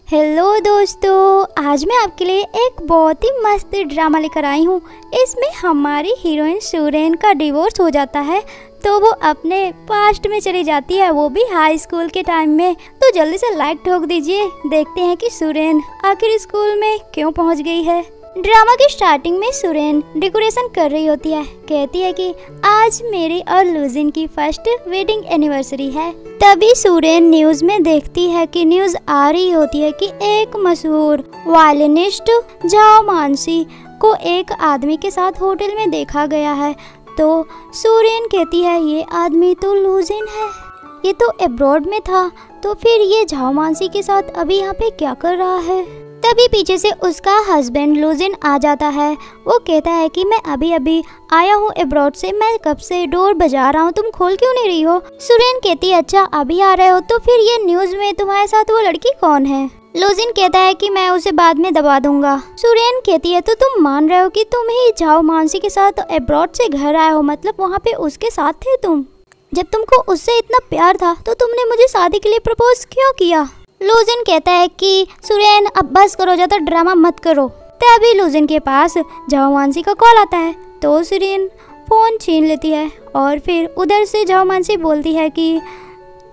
Hello दोस्तों, आज मैं आपके लिए एक बहुत ही मस्त ड्रामा लेकर आई हूँ। इसमें हमारी हीरोइन सुरेन का डिवोर्स हो जाता है तो वो अपने पास्ट में चली जाती है, वो भी हाई स्कूल के टाइम में। तो जल्दी से लाइक ठोक दीजिए, देखते हैं कि सुरेन आखिर स्कूल में क्यों पहुँच गई है। ड्रामा की स्टार्टिंग में सुरेन डेकोरेशन कर रही होती है, कहती है कि आज मेरी और लूजिन की फर्स्ट वेडिंग एनिवर्सरी है। तभी सुरेन न्यूज में देखती है कि न्यूज आ रही होती है कि एक मशहूर वायलिनिस्ट झाओ मानसी को एक आदमी के साथ होटल में देखा गया है। तो सुरेन कहती है ये आदमी तो लूजिन है, ये तो अब्रॉड में था, तो फिर ये झाओ मानसी के साथ अभी यहाँ पे क्या कर रहा है। तभी पीछे से उसका हस्बैंड लूजिन आ जाता है। वो कहता है कि मैं अभी अभी आया हूँ अब्रॉड से, मैं कब से डोर बजा रहा हूँ, तुम खोल क्यों नहीं रही हो। सुरेन कहती है अच्छा अभी आ रहे हो, तो फिर ये न्यूज में तुम्हारे साथ वो लड़की कौन है। लूजिन कहता है कि मैं उसे बाद में दबा दूंगा। सुरेन कहती है तो तुम मान रहे हो कि तुम ही झाओ मानसी के साथ अब्रॉड से घर आए हो, मतलब वहाँ पे उसके साथ थे तुम। जब तुमको उससे इतना प्यार था तो तुमने मुझे शादी के लिए प्रपोज क्यों किया। लूजिन कहता है कि सुरेन अब बस करो, ज़्यादा ड्रामा मत करो। तभी लूजिन के पास झाओ मानसी का कॉल आता है तो सुरेन फ़ोन छीन लेती है और फिर उधर से झाओ मानसी बोलती है कि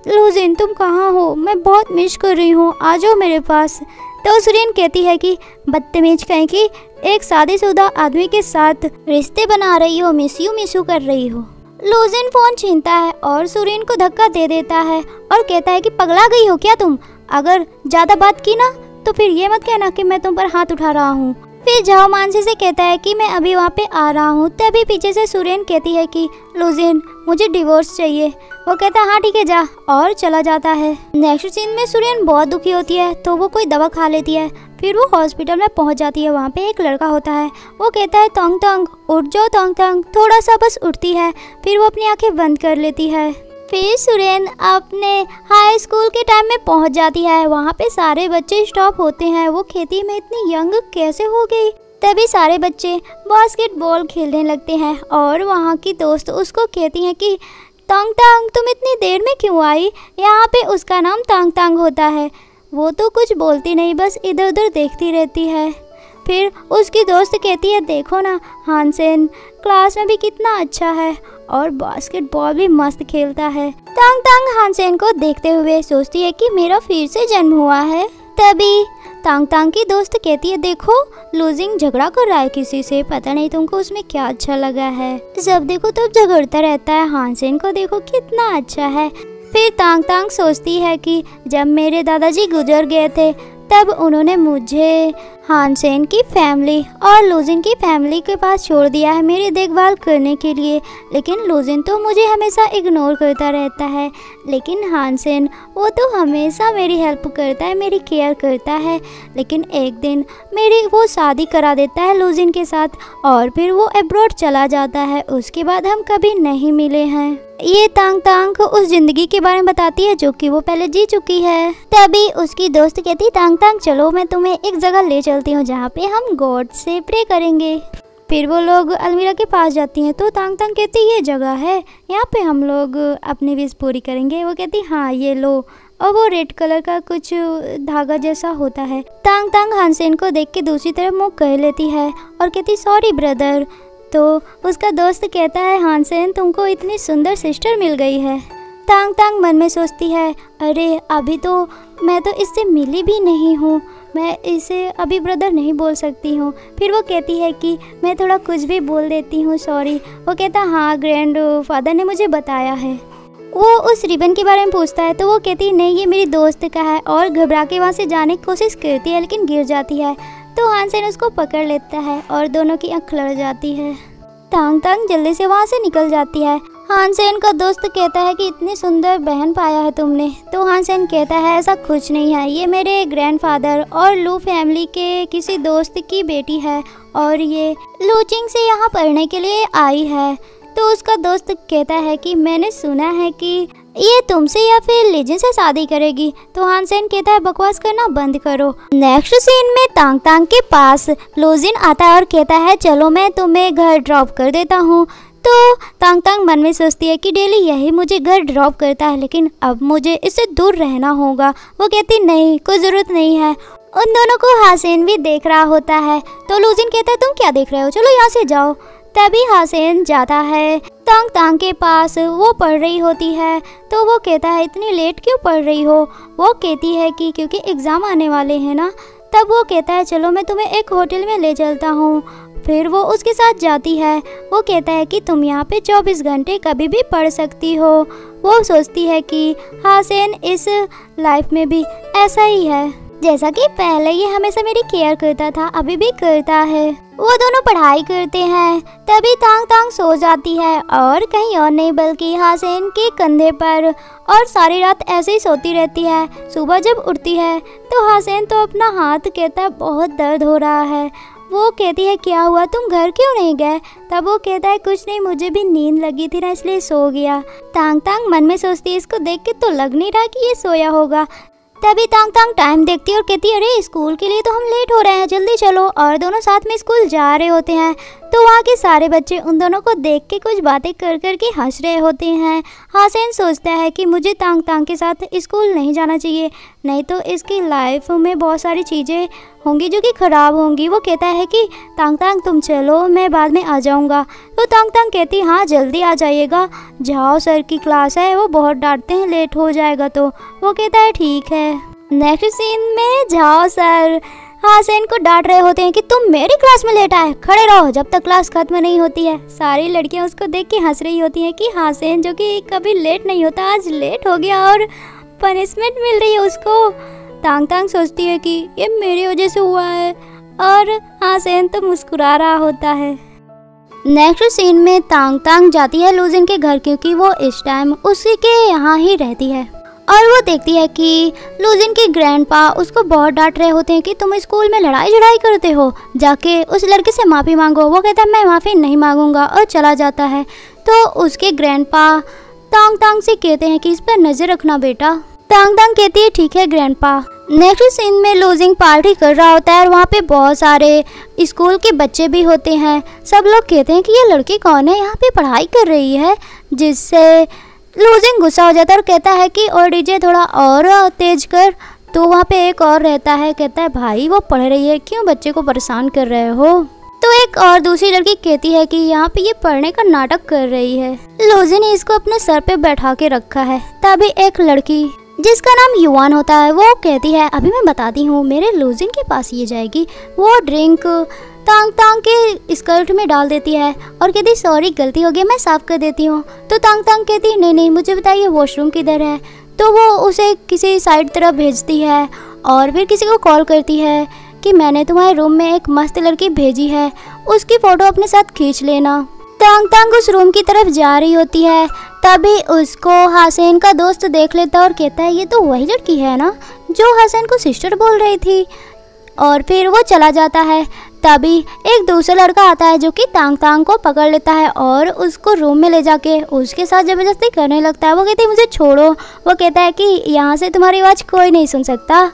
लूजिन तुम कहाँ हो, मैं बहुत मिस कर रही हूँ, आ जाओ मेरे पास। तो सुरेन कहती है कि बदतमीज कहीं कि एक शादीशुदा आदमी के साथ रिश्ते बना रही हो, मिस यू कर रही हो। लूजिन फ़ोन छीनता है और सुरेन को धक्का दे देता है और कहता है कि पगला गई हो क्या तुम, अगर ज़्यादा बात की ना तो फिर ये मत कहना कि मैं तुम पर हाथ उठा रहा हूँ। फिर झाओ मानसी से कहता है कि मैं अभी वहाँ पे आ रहा हूँ। तभी पीछे से सुरेन कहती है कि लूजिन मुझे डिवोर्स चाहिए। वो कहता है हाँ ठीक है जा, और चला जाता है। नेक्स्ट सीन में सुरेन बहुत दुखी होती है तो वो कोई दवा खा लेती है। फिर वो हॉस्पिटल में पहुँच जाती है, वहाँ पे एक लड़का होता है। वो कहता है तोंग तोंग उठ जाओ तोंग तोंग, थोड़ा सा बस उठती है, फिर वो अपनी आँखें बंद कर लेती है। फिर सुरेन अपने हाई स्कूल के टाइम में पहुंच जाती है, वहाँ पे सारे बच्चे स्टॉप होते हैं, वो खेती में इतनी यंग कैसे हो गई। तभी सारे बच्चे बास्केटबॉल खेलने लगते हैं और वहाँ की दोस्त उसको कहती हैं कि तांग तांग तुम इतनी देर में क्यों आई, यहाँ पे उसका नाम तांग तांग होता है। वो तो कुछ बोलती नहीं, बस इधर उधर देखती रहती है। फिर उसकी दोस्त कहती है देखो ना हानसेन क्लास में भी कितना अच्छा है और बास्केटबॉल भी मस्त खेलता है। तांग तांग हानसेन को देखते हुए सोचती है कि मेरा फिर से जन्म हुआ है। तभी तांग तांग की दोस्त कहती है देखो लूजिंग झगड़ा कर रहा है किसी से, पता नहीं तुमको उसमें क्या अच्छा लगा है, जब देखो तब झगड़ता रहता है, हानसेन को देखो कितना अच्छा है। फिर तांग तांग सोचती है कि जब मेरे दादाजी गुजर गए थे तब उन्होंने मुझे हानसेन की फैमिली और लूजिन की फैमिली के पास छोड़ दिया है मेरी देखभाल करने के लिए, लेकिन लूजिन तो मुझे हमेशा इग्नोर करता रहता है, लेकिन हानसेन वो तो हमेशा मेरी हेल्प करता है, मेरी केयर करता है। लेकिन एक दिन मेरी वो शादी करा देता है लूजिन के साथ और फिर वो अब्रॉड चला जाता है, उसके बाद हम कभी नहीं मिले हैं। ये तांग तांग उस जिंदगी के बारे में बताती है जो कि वो पहले जी चुकी है। तभी उसकी दोस्त कहती तांग तांग चलो मैं तुम्हें एक जगह ले चलती हूँ जहाँ पे हम गॉड से प्रे करेंगे। फिर वो लोग अलमीरा के पास जाती हैं तो तांग तांग कहती ये जगह है, यहाँ पे हम लोग अपनी विश पूरी करेंगे। वो कहती हाँ ये लो, और वो रेड कलर का कुछ धागा जैसा होता है। तांग तांग हानसेन को देख के दूसरी तरफ मुँह कर लेती है और कहती सॉरी ब्रदर। तो उसका दोस्त कहता है हानसेन तुमको इतनी सुंदर सिस्टर मिल गई है। तांग तांग मन में सोचती है अरे अभी तो मैं तो इससे मिली भी नहीं हूँ, मैं इसे अभी ब्रदर नहीं बोल सकती हूँ। फिर वो कहती है कि मैं थोड़ा कुछ भी बोल देती हूँ सॉरी। वो कहता हाँ ग्रैंड फादर ने मुझे बताया है। वो उस रिबन के बारे में पूछता है तो वो कहती नहीं ये मेरी दोस्त का है और घबरा के वहाँ से जाने की कोशिश करती है लेकिन गिर जाती है। तो हानसेन उसको पकड़ लेता है और दोनों की आँख लड़ जाती है। तांग तांग जल्दी से वहाँ से निकल जाती है। हानसेन का दोस्त कहता है कि इतनी सुंदर बहन पाया है तुमने। तो हानसेन कहता है ऐसा कुछ नहीं है, ये मेरे ग्रैंडफादर और लू फैमिली के किसी दोस्त की बेटी है और ये लूचिंग से यहाँ पढ़ने के लिए आई है। तो उसका दोस्त कहता है कि मैंने सुना है कि ये तुमसे या फिर लीजिन से शादी करेगी। तो हानसेन कहता है बकवास करना बंद करो। नेक्स्ट सीन में तांग तांग के पास लूजिन आता है और कहता है चलो मैं तुम्हें घर ड्रॉप कर देता हूँ। तो तांग तांग मन में सोचती है कि डेली यही मुझे घर ड्रॉप करता है, लेकिन अब मुझे इससे दूर रहना होगा। वो कहती नहीं, कोई ज़रूरत नहीं है। उन दोनों को हासेन भी देख रहा होता है। तो लूजिन कहता है तुम क्या देख रहे हो, चलो यहाँ से जाओ। तभी हासेन जाता है तांग तांग के पास। वो पढ़ रही होती है तो वो कहता है इतनी लेट क्यों पढ़ रही हो। वो कहती है कि क्योंकि एग्ज़ाम आने वाले हैं ना। तब वो कहता है चलो मैं तुम्हें एक होटल में ले चलता हूँ। फिर वो उसके साथ जाती है। वो कहता है कि तुम यहाँ पे 24 घंटे कभी भी पढ़ सकती हो। वो सोचती है कि हासेन इस लाइफ में भी ऐसा ही है, जैसा कि पहले ये हमेशा मेरी केयर करता था, अभी भी करता है। वो दोनों पढ़ाई करते हैं। तभी तांग तांग सो जाती है और कहीं और नहीं बल्कि हासेन के कंधे पर, और सारी रात ऐसे ही सोती रहती है। सुबह जब उठती है तो हासेन तो अपना हाथ कहता बहुत दर्द हो रहा है। वो कहती है क्या हुआ, तुम घर क्यों नहीं गए। तब वो कहता है कुछ नहीं, मुझे भी नींद लगी थी ना इसलिए सो गया। तांग तांग मन में सोचती है इसको देख के तो लग नहीं रहा कि ये सोया होगा। तभी तांग तांग टाइम देखती है और कहती है अरे स्कूल के लिए तो हम लेट हो रहे हैं, जल्दी चलो। और दोनों साथ में स्कूल जा रहे होते हैं तो वहाँ के सारे बच्चे उन दोनों को देख के कुछ बातें कर कर के हंस रहे होते हैं। हासेन सोचता है कि मुझे तांग तांग के साथ स्कूल नहीं जाना चाहिए, नहीं तो इसकी लाइफ में बहुत सारी चीज़ें होंगी जो कि ख़राब होंगी। वो कहता है कि तांग तांग तुम चलो, मैं बाद में आ जाऊँगा। तो तांग तांग कहती हाँ जल्दी आ जाइएगा, जाओ सर की क्लास है, वो बहुत डांटते हैं लेट हो जाएगा। तो वो कहता है ठीक है। नेक्स्ट सीन में जाओ सर हासेन को डांट रहे होते हैं कि तुम मेरी क्लास में लेट आए, खड़े रहो जब तक क्लास खत्म नहीं होती है। सारी लड़कियां उसको देख के हंस रही होती हैं कि हासेन जो कि कभी लेट नहीं होता आज लेट हो गया और पनिशमेंट मिल रही है उसको। तांग तांग सोचती है कि ये मेरी वजह से हुआ है और हासेन तो मुस्कुरा रहा होता है। नेक्स्ट सीन में तांग तांग जाती है लूजिन के घर क्योंकि वो इस टाइम उसी के यहाँ ही रहती है। और वो देखती है कि लूजिन के ग्रैंडपा उसको बहुत डांट रहे होते हैं कि तुम स्कूल में लड़ाई झड़ाई करते हो, जाके उस लड़के से माफ़ी मांगो। वो कहता है मैं माफ़ी नहीं मांगूंगा और चला जाता है। तो उसके ग्रैंडपा तांग तांग से कहते हैं कि इस पर नज़र रखना बेटा। तांग तांग कहती है ठीक है ग्रैंडपा। नेक्स्ट सीन में लूजिंग पार्टी कर रहा होता है और वहाँ पे बहुत सारे स्कूल के बच्चे भी होते हैं। सब लोग कहते हैं कि ये लड़की कौन है, यहाँ पे पढ़ाई कर रही है, जिससे लूजिंग गुस्सा हो जाता है और कहता है कि और डीजे थोड़ा और तेज कर। तो वहाँ पे एक और रहता है, कहता है भाई वो पढ़ रही है, क्यों बच्चे को परेशान कर रहे हो। तो एक और दूसरी लड़की कहती है कि यहाँ पे ये पढ़ने का नाटक कर रही है, लूजिन ने इसको अपने सर पे बैठा के रखा है। तभी एक लड़की जिसका नाम युवान होता है वो कहती है अभी मैं बताती हूँ, मेरे लूजिन के पास ये जाएगी। वो ड्रिंक तांग तांग के स्कर्ट में डाल देती है और कहती सॉरी गलती हो गई, मैं साफ कर देती हूँ। तो तांग तांग कहती नहीं नहीं मुझे बताइए वॉशरूम किधर है। तो वो उसे किसी साइड तरफ भेजती है और फिर किसी को कॉल करती है कि मैंने तुम्हारे रूम में एक मस्त लड़की भेजी है, उसकी फ़ोटो अपने साथ खींच लेना। तांग तांग उस रूम की तरफ जा रही होती है। तभी उसको हासेन का दोस्त देख लेता है और कहता है ये तो वही लड़की है ना जो हासेन को सिस्टर बोल रही थी, और फिर वो चला जाता है। तभी एक दूसरा लड़का आता है जो कि तांग तांग को पकड़ लेता है और उसको रूम में ले जाके उसके साथ ज़बरदस्ती करने लगता है। वो कहती है मुझे छोड़ो। वो कहता है कि यहाँ से तुम्हारी आवाज़ कोई नहीं सुन सकता।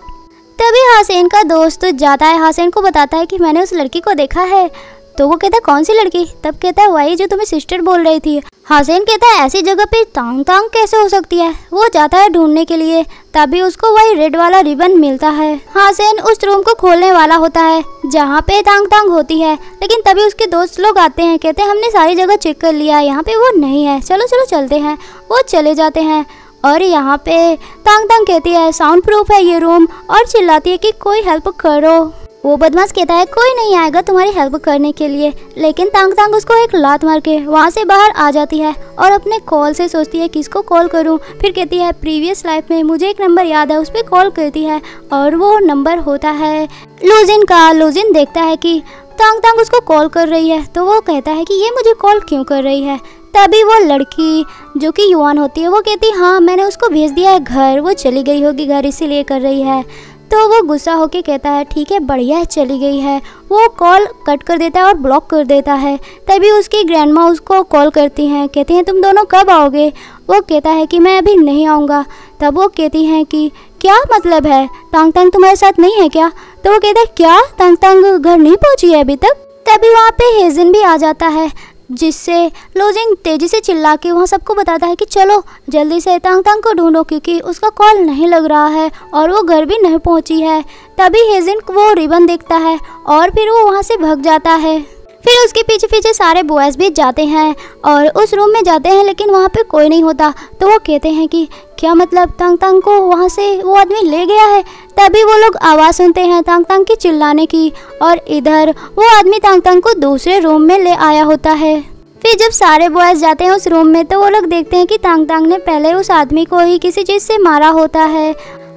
तभी हासेन का दोस्त जाता है, हासेन को बताता है कि मैंने उस लड़की को देखा है। तो वो कहता है कौन सी लड़की। तब कहता है वही जो तुम्हें सिस्टर बोल रही थी। हासेन कहता है ऐसी जगह पे तांग तांग कैसे हो सकती है। वो जाता है ढूंढने के लिए, तभी उसको वही रेड वाला रिबन मिलता है। हासेन उस रूम को खोलने वाला होता है जहाँ पे तांग तांग होती है, लेकिन तभी उसके दोस्त लोग आते हैं, कहते हैं हमने सारी जगह चेक कर लिया, यहाँ पे वो नहीं है, चलो चलो चलते हैं। वो चले जाते हैं और यहाँ पे तांग तांग कहती है साउंड प्रूफ है ये रूम, और चिल्लाती है कि कोई हेल्प करो। वो बदमाश कहता है कोई नहीं आएगा तुम्हारी हेल्प करने के लिए, लेकिन तांग तांग उसको एक लात मार के वहाँ से बाहर आ जाती है और अपने कॉल से सोचती है किसको कॉल करूँ। फिर कहती है प्रीवियस लाइफ में मुझे एक नंबर याद है, उस पर कॉल करती है और वो नंबर होता है लूजिन का। लूजिन देखता है कि तांग तांग उसको कॉल कर रही है, तो वो कहता है कि ये मुझे कॉल क्यों कर रही है। तभी वो लड़की जो कि युवान होती है वो कहती हाँ मैंने उसको भेज दिया है घर, वो चली गई होगी घर इसीलिए कर रही है। तो वो गुस्सा होके कहता है ठीक है बढ़िया है चली गई है। वो कॉल कट कर देता है और ब्लॉक कर देता है। तभी उसकी ग्रैंडमा उसको कॉल करती हैं, कहती हैं तुम दोनों कब आओगे। वो कहता है कि मैं अभी नहीं आऊँगा। तब वो कहती हैं कि क्या मतलब है, तांग तांग तुम्हारे साथ नहीं है क्या। तो वो कहता है क्या तांग तांग घर नहीं पहुँची है अभी तक। तभी वहाँ पे हेजिन भी आ जाता है। जिससे लूजिंग तेजी से चिल्ला के वहाँ सबको बताता है कि चलो जल्दी से तांग तांग को ढूंढो क्योंकि उसका कॉल नहीं लग रहा है और वो घर भी नहीं पहुँची है। तभी हेजिन वो रिबन देखता है और फिर वो वहाँ से भाग जाता है। फिर उसके पीछे पीछे सारे बॉयज़ भी जाते हैं और उस रूम में जाते हैं, लेकिन वहाँ पे कोई नहीं होता। तो वो कहते हैं कि क्या मतलब तांग तांग को वहाँ से वो आदमी ले गया है। तभी वो लोग आवाज़ सुनते हैं तांग तांग की चिल्लाने की और इधर वो आदमी तांग तांग को दूसरे रूम में ले आया होता है। फिर जब सारे बॉयज़ जाते हैं उस रूम में तो वो लोग देखते हैं कि तांग तांग ने पहले उस आदमी को ही किसी चीज़ से मारा होता है।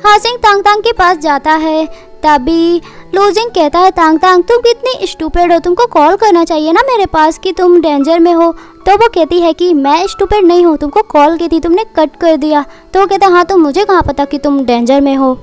हासिंग तांग तांग के पास जाता है। तभी लूजिंग कहता है तांग तांग तुम कितनी स्टूपिड हो, तुमको कॉल करना चाहिए ना मेरे पास कि तुम डेंजर में हो। तो वो कहती है कि मैं स्टूपिड नहीं हूँ, तुमको कॉल की थी, तुमने कट कर दिया। तो वो कहता है हाँ तो मुझे कहाँ पता कि तुम डेंजर में हो।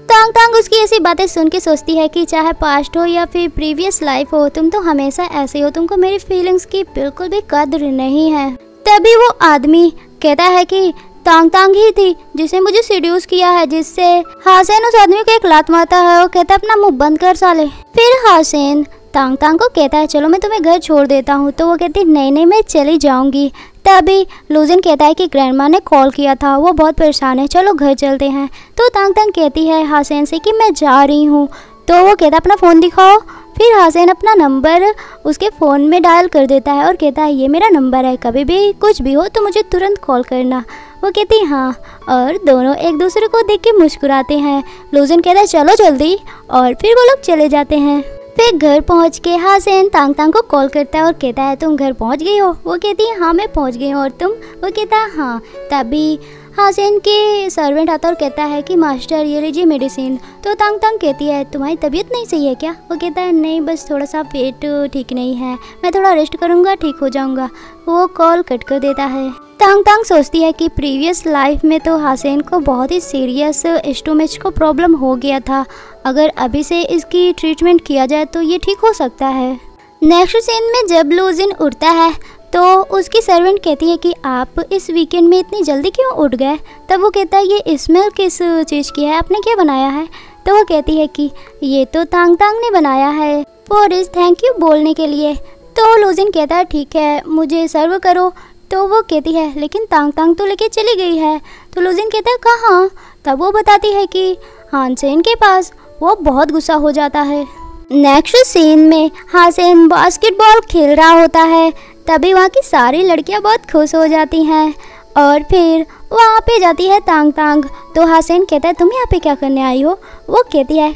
तांग तांग उसकी ऐसी बातें सुन के सोचती है कि चाहे पास्ट हो या फिर प्रीवियस लाइफ हो, तुम तो हमेशा ऐसे हो, तुमको मेरी फीलिंग्स की बिल्कुल भी कद्र नहीं है। तभी वो आदमी कहता है कि तांग तांग ही थी जिसने मुझे सीड्यूस किया है, जिससे हासिन उस आदमी को एक लात मारता है और कहता है अपना मुंह बंद कर साले। फिर हासिन तांग तांग को कहता है चलो मैं तुम्हें घर छोड़ देता हूँ। तो वो कहती नहीं मैं चली जाऊँगी। तभी लूजिन कहता है कि ग्रैंडमा ने कॉल किया था, वो बहुत परेशान है, चलो घर चलते हैं। तो तांग तांग कहती है हासिन से कि मैं जा रही हूँ। तो वो कहता अपना फ़ोन दिखाओ। फिर हासिन अपना नंबर उसके फ़ोन में डायल कर देता है और कहता है ये मेरा नंबर है, कभी भी कुछ भी हो तो मुझे तुरंत कॉल करना। वो कहती हाँ और दोनों एक दूसरे को देख के मुस्कुराते हैं। लूजिन कहता है चलो जल्दी और फिर वो लोग चले जाते हैं। फिर घर पहुंच के हासिन तांग तांग को कॉल करता है और कहता है तुम घर पहुंच गई हो। वो कहती है हाँ मैं पहुंच गई हूँ और तुम। वो कहता है हाँ। तभी हासिन के सर्वेंट आता और कहता है कि मास्टर ये लीजिए मेडिसिन। तो तांग तांग कहती है तुम्हारी तबीयत नहीं सही है क्या। वो कहता है नहीं बस थोड़ा सा पेट ठीक नहीं है, मैं थोड़ा रेस्ट करूँगा ठीक हो जाऊँगा। वो कॉल कट कर देता है। तांग तांग सोचती है कि प्रीवियस लाइफ में तो हासिन को बहुत ही सीरियस स्टोमच को प्रॉब्लम हो गया था, अगर अभी से इसकी ट्रीटमेंट किया जाए तो ये ठीक हो सकता है। नेक्स्ट सीन में जब लूजिन उठता है तो उसकी सर्वेंट कहती है कि आप इस वीकेंड में इतनी जल्दी क्यों उठ गए। तब वो कहता है ये स्मेल किस चीज़ की है, आपने क्या बनाया है। तो वो कहती है कि ये तो तांग तांग ने बनाया है फॉर इस थैंक यू बोलने के लिए। तो लूजिन कहता है ठीक है मुझे सर्व करो। तो वो कहती है लेकिन तांग तांग तो लेके चली गई है। तो लूजिन कहता है कहाँ। तब वो बताती है कि हासिन के पास। वो बहुत गुस्सा हो जाता है। नेक्स्ट सीन में हासिन बास्केटबॉल खेल रहा होता है। तभी वहाँ की सारी लड़कियाँ बहुत खुश हो जाती हैं और फिर वहाँ पे जाती है तांग तांग। तो हासिन कहता है तुम यहाँ पे क्या करने आई हो। वो कहती है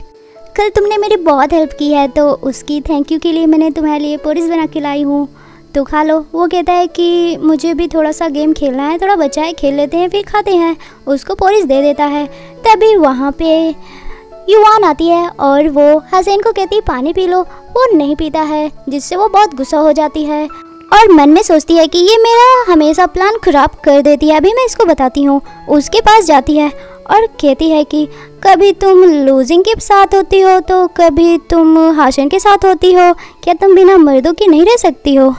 कल तुमने मेरी बहुत हेल्प की है तो उसकी थैंक यू के लिए मैंने तुम्हारे लिए पोरिस बना के लाई हूँ, तो खा लो। वो कहता है कि मुझे भी थोड़ा सा गेम खेलना है, थोड़ा बच्चा है खेल लेते हैं फिर खाते हैं। उसको पोरिस दे देता है। तभी वहाँ पे युवान आती है और वो हासिन को कहती है पानी पी लो। वो नहीं पीता है जिससे वो बहुत गुस्सा हो जाती है और मन में सोचती है कि ये मेरा हमेशा प्लान खराब कर देती है, अभी मैं इसको बताती हूँ। उसके पास जाती है और कहती है कि कभी तुम लूजिंग के साथ होती हो तो कभी तुम हासिन के साथ होती हो, क्या तुम बिना मर्दों की नहीं रह सकती हो।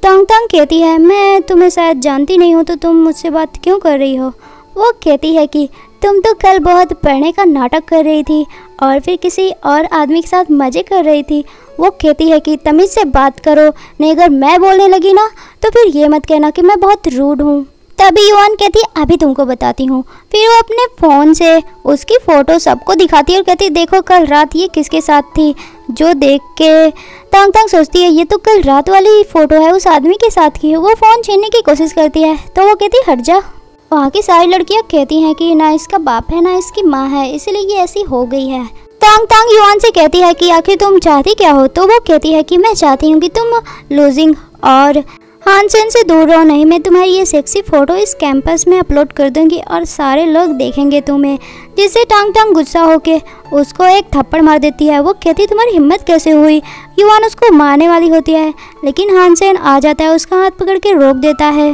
तांग तांग कहती है मैं तुम्हें शायद जानती नहीं हूँ तो तुम मुझसे बात क्यों कर रही हो। वो कहती है कि तुम तो कल बहुत पढ़ने का नाटक कर रही थी और फिर किसी और आदमी के साथ मज़े कर रही थी। वो कहती है कि तमीज़ से बात करो, नहीं अगर मैं बोलने लगी ना तो फिर ये मत कहना कि मैं बहुत रूड हूँ। तभी युवान कहती है अभी तुमको बताती हूँ। फिर वो अपने फ़ोन से उसकी फ़ोटो सबको दिखाती है और कहती है देखो कल रात ये किसके साथ थी। जो देख के तांग तांग सोचती है ये तो कल रात वाली फ़ोटो है, उस आदमी के साथ की है। वो फ़ोन छीनने की कोशिश करती है तो वो कहती है हट जा। वहाँ की सारी लड़कियाँ कहती हैं कि ना इसका बाप है ना इसकी माँ है, इसलिए ये ऐसी हो गई है। तांग तांग युवान से कहती है कि आखिर तुम चाहती क्या हो। तो वो कहती है कि मैं चाहती हूँ कि तुम लूजिंग और हासिन से दूर रहो, नहीं मैं तुम्हारी ये सेक्सी फ़ोटो इस कैंपस में अपलोड कर दूँगी और सारे लोग देखेंगे तुम्हें। जिससे टांग टांग गुस्सा होके उसको एक थप्पड़ मार देती है। वो कहती तुम्हारी हिम्मत कैसे हुई। युवान उसको मारने वाली होती है लेकिन हासिन आ जाता है, उसका हाथ पकड़ के रोक देता है।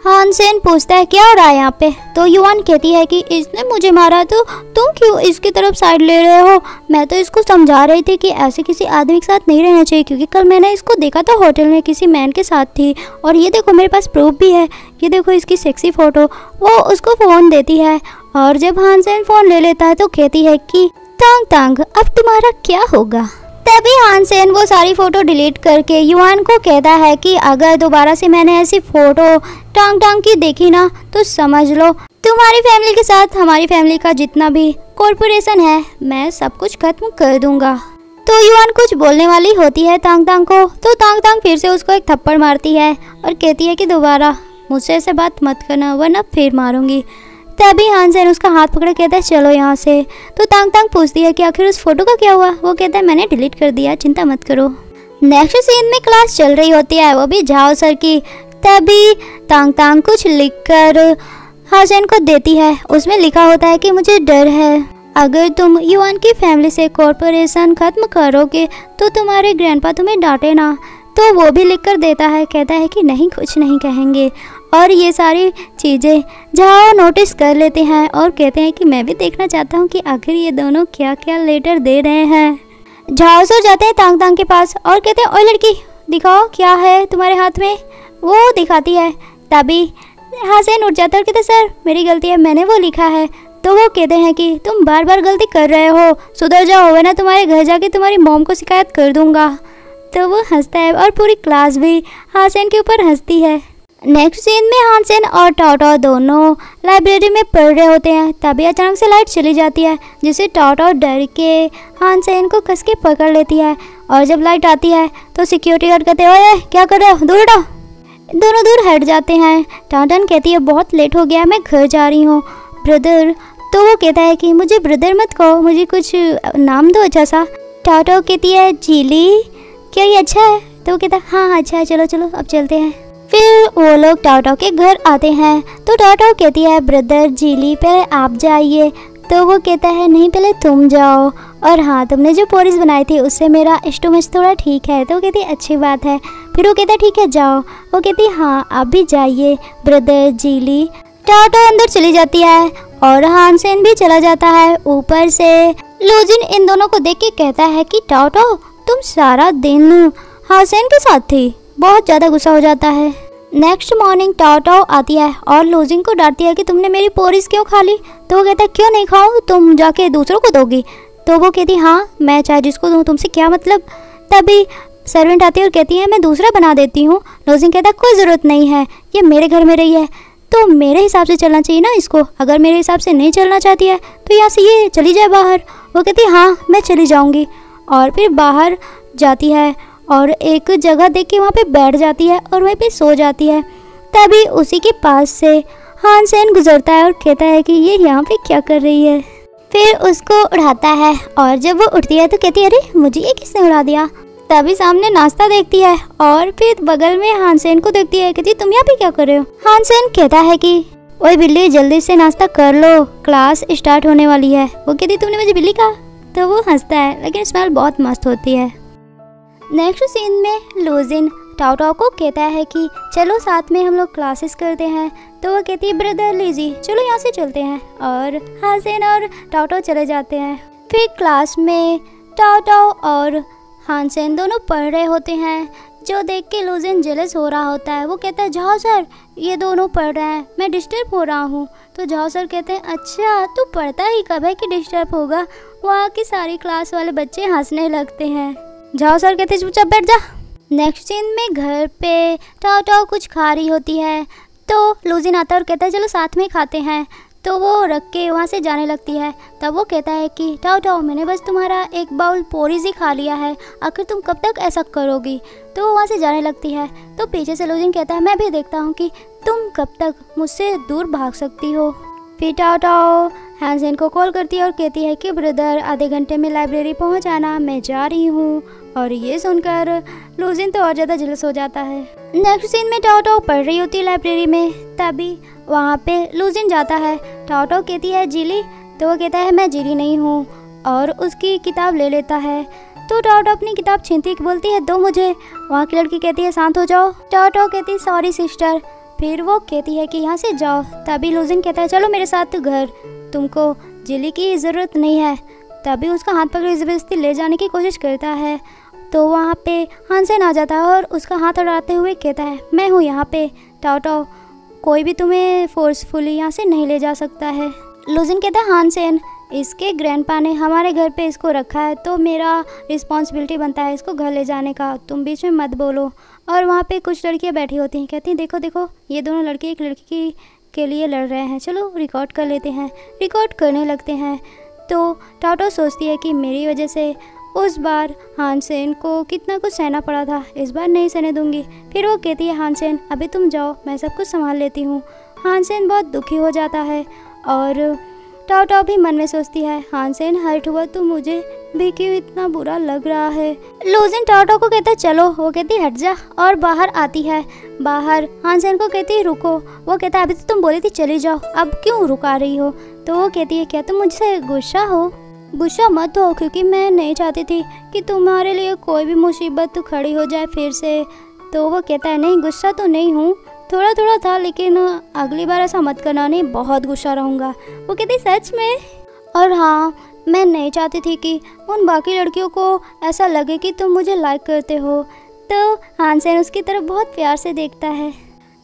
हासिन पूछता है क्या हो रहा है यहाँ पे। तो युवान कहती है कि इसने मुझे मारा तो तुम क्यों इसकी तरफ साइड ले रहे हो। मैं तो इसको समझा रही थी कि ऐसे किसी आदमी के साथ नहीं रहना चाहिए, क्योंकि कल मैंने इसको देखा था होटल में किसी मैन के साथ थी और ये देखो मेरे पास प्रूफ भी है, ये देखो इसकी सेक्सी फ़ोटो। वो उसको फ़ोन देती है और जब हासिन फ़ोन ले लेता है तो कहती है कि टांग टांग अब तुम्हारा क्या होगा। तभी हानसेन वो सारी फ़ोटो डिलीट करके युआन को कहता है कि अगर दोबारा से मैंने ऐसी फ़ोटो टांग टांग की देखी ना तो समझ लो तुम्हारी फैमिली के साथ हमारी फैमिली का जितना भी कॉर्पोरेशन है मैं सब कुछ खत्म कर दूंगा। तो युआन कुछ बोलने वाली होती है तांग तांग को, तो तांग तांग फिर से उसको एक थप्पड़ मारती है और कहती है कि दोबारा मुझसे ऐसे बात मत करना वरना फिर मारूंगी। तभी हानसेन उसका हाथ पकड़े कहता है चलो यहाँ से। तो तांग तांग पूछती है कि आखिर उस फोटो का क्या हुआ। वो कहता है मैंने डिलीट कर दिया, चिंता मत करो। नेक्स्ट सीन में क्लास चल रही होती है, वो भी झाओ सर की। तभी तांग तांग कुछ लिखकर हानसेन को देती है। उसमें लिखा होता है कि मुझे डर है अगर तुम युआन की फैमिली से कॉर्पोरेशन खत्म करोगे तो तुम्हारे ग्रैंडपा तुम्हें डांटे ना। तो वो भी लिख कर देता है, कहता है कि नहीं कुछ नहीं कहेंगे। और ये सारी चीज़ें झाओ नोटिस कर लेते हैं और कहते हैं कि मैं भी देखना चाहता हूँ कि आखिर ये दोनों क्या क्या लेटर दे रहे हैं। झाओ सर जाते हैं तांग तांग के पास और कहते हैं ओए लड़की दिखाओ क्या है तुम्हारे हाथ में। वो दिखाती है। तभी हानसेन उठ जाता है और कहते सर मेरी गलती है, मैंने वो लिखा है। तो वो कहते हैं कि तुम बार बार गलती कर रहे हो, सुधर जाओ वरना तुम्हारे घर जाके तुम्हारी मॉम को शिकायत कर दूंगा। तो वो हंसता है और पूरी क्लास भी हानसेन के ऊपर हंसती है। नेक्स्ट सीन में हानसेन और टाओ दोनों लाइब्रेरी में पढ़ रहे होते हैं। तभी अचानक से लाइट चली जाती है जिससे टाओ डर के हानसेन को कस के पकड़ लेती है। और जब लाइट आती है तो सिक्योरिटी गार्ड कहते हैं ओए क्या कर रहे हो, दूर हटो। दोनों दूर हट जाते हैं। टाटन कहती है बहुत लेट हो गया, मैं घर जा रही हूँ। ब्रदर, तो वो कहता है कि मुझे ब्रदर मत कहो, मुझे कुछ नाम दो अच्छा सा। टाटो कहती है जीली, क्या ये अच्छा है? तो वो कहता है हाँ अच्छा है, चलो चलो अब चलते हैं। फिर वो लोग टाटो के घर आते हैं। तो टाटो कहती है ब्रदर जीली पहले आप जाइए। तो वो कहता है नहीं पहले तुम जाओ, और हाँ तुमने जो पोरिस बनाई थी उससे मेरा स्टोमच थोड़ा ठीक है। तो वो कहती है अच्छी बात है। फिर वो कहता है ठीक है जाओ। वो कहती है हाँ आप भी जाइए ब्रदर जीली। टाटो अंदर चली जाती है और हानसेन भी चला जाता है। ऊपर से लूजिन इन दोनों को देख के कहता है कि टाटो तुम सारा दिन हानसेन के साथ थी। बहुत ज़्यादा गुस्सा हो जाता है। नेक्स्ट मॉर्निंग टाओ आती है और लूजिन को डांटती है कि तुमने मेरी पोरिस क्यों खा ली। तो वो कहता है क्यों नहीं खाऊं, तुम जाके दूसरों को दोगी। तो वो कहती हाँ मैं चाहे जिसको दूँ, तुमसे क्या मतलब। तभी सर्वेंट आती है और कहती है मैं दूसरा बना देती हूँ। लूजिन कहता है कोई ज़रूरत नहीं है, ये मेरे घर में रही है तो मेरे हिसाब से चलना चाहिए ना इसको। अगर मेरे हिसाब से नहीं चलना चाहती है तो यहाँ से ये चली जाए बाहर। वो कहती है हाँ मैं चली जाऊँगी। और फिर बाहर जाती है और एक जगह देख के वहाँ पे बैठ जाती है और वहीं पे सो जाती है। तभी उसी के पास से हानसेन गुजरता है और कहता है कि ये यहाँ पे क्या कर रही है। फिर उसको उड़ाता है और जब वो उठती है तो कहती है अरे मुझे ये किसने उड़ा दिया। तभी सामने नाश्ता देखती है और फिर बगल में हानसेन को देखती है, कहती तुम यहाँ पे क्या कर रहे हो। हानसेन कहता है कि ओए बिल्ली जल्दी से नाश्ता कर लो, क्लास स्टार्ट होने वाली है। वो कहती तुमने मुझे बिल्ली कहा। तो वो हंसता है लेकिन स्मेल बहुत मस्त होती है। नेक्स्ट सीन में लूजिन टाओ को कहता है कि चलो साथ में हम लोग क्लासेस करते हैं। तो वो कहती है ब्रदर लीजी चलो यहाँ से चलते हैं। और हानसेन और टाओ चले जाते हैं। फिर क्लास में टाओ और हानसेन दोनों पढ़ रहे होते हैं, जो देख के लूजिन जेलस हो रहा होता है। वो कहता है झाओ सर ये दोनों पढ़ रहे हैं, मैं डिस्टर्ब हो रहा हूँ। तो झाओ सर कहते हैं अच्छा तू पढ़ता ही कब है कि डिस्टर्ब होगा। वहाँ की सारी क्लास वाले बच्चे हंसने लगते हैं। झाओ सर कहते चुपचाप बैठ जा। नेक्स्ट सीन में घर पे टाओ कुछ खा रही होती है तो लूजिन आता है और कहता है चलो साथ में खाते हैं। तो वो रख के वहाँ से जाने लगती है। तब वो कहता है कि टाओ मैंने बस तुम्हारा एक बाउल पोरिस ही खा लिया है, आखिर तुम कब तक ऐसा करोगी। तो वो वहाँ से जाने लगती है। तो पीछे से लूजिन कहता है मैं भी देखता हूँ कि तुम कब तक मुझसे दूर भाग सकती हो। फिर टाओ हानसेन को कॉल करती है और कहती है कि ब्रदर आधे घंटे में लाइब्रेरी पहुँच आना, मैं जा रही हूँ। और ये सुनकर लूजिन तो और ज़्यादा जेलस हो जाता है। नेक्स्ट सीन में टाओ पढ़ रही होती है लाइब्रेरी में। तभी वहाँ पे लूजिन जाता है। टाओ कहती है जीली। तो वो कहता है मैं जीली नहीं हूँ और उसकी किताब ले लेता है। तो टाओ अपनी किताब छीनती बोलती है दो मुझे। वहाँ की लड़की कहती है शांत हो जाओ। टाओ कहती है सॉरी सिस्टर। फिर वो कहती है कि यहाँ से जाओ। तभी लूजिन कहता है चलो मेरे साथ घर, तुमको जीली की ज़रूरत नहीं है। तभी उसका हाथ पकड़ ज़बरदस्ती ले जाने की कोशिश करता है। तो वहाँ पे हानसेन आ जाता है और उसका हाथ उड़ाते हुए कहता है मैं हूँ यहाँ पे टाओ, कोई भी तुम्हें फोर्सफुली यहाँ से नहीं ले जा सकता है। लूजिन कहता है हानसेन इसके ग्रैंडपा ने हमारे घर पे इसको रखा है, तो मेरा रिस्पॉन्सिबिलिटी बनता है इसको घर ले जाने का, तुम बीच में मत बोलो। और वहाँ पे कुछ लड़कियाँ बैठी होती हैं, कहती हैं देखो देखो ये दोनों लड़के एक लड़की के लिए लड़ रहे हैं, चलो रिकॉर्ड कर लेते हैं। रिकॉर्ड करने लगते हैं तो टाटो सोचती है कि मेरी वजह से उस बार हानसेन को कितना कुछ सहना पड़ा था, इस बार नहीं सहने दूंगी। फिर वो कहती है हानसेन अभी तुम जाओ, मैं सब कुछ संभाल लेती हूँ। हानसेन बहुत दुखी हो जाता है और टाटो भी मन में सोचती है हानसेन हर्ट हुआ तो मुझे भी क्यों इतना बुरा लग रहा है। लूजिन टाटो को कहता है चलो, वो कहती हट जा और बाहर आती है। बाहर हानसेन को कहती है रुको, वो कहता है अभी तो तुम बोली थी चली जाओ, अब क्यों रुका रही हो। तो वो कहती है क्या तुम मुझसे गुस्सा हो। गुस्सा मत हो क्योंकि मैं नहीं चाहती थी कि तुम्हारे लिए कोई भी मुसीबत खड़ी हो जाए फिर से। तो वो कहता है नहीं गुस्सा तो नहीं हूँ, थोड़ा थोड़ा था, लेकिन अगली बार ऐसा मत करना, नहीं बहुत गुस्सा रहूँगा। वो कहती सच में। और हाँ मैं नहीं चाहती थी कि उन बाकी लड़कियों को ऐसा लगे कि तुम मुझे लाइक करते हो। तो हानसेन उसकी तरफ बहुत प्यार से देखता है।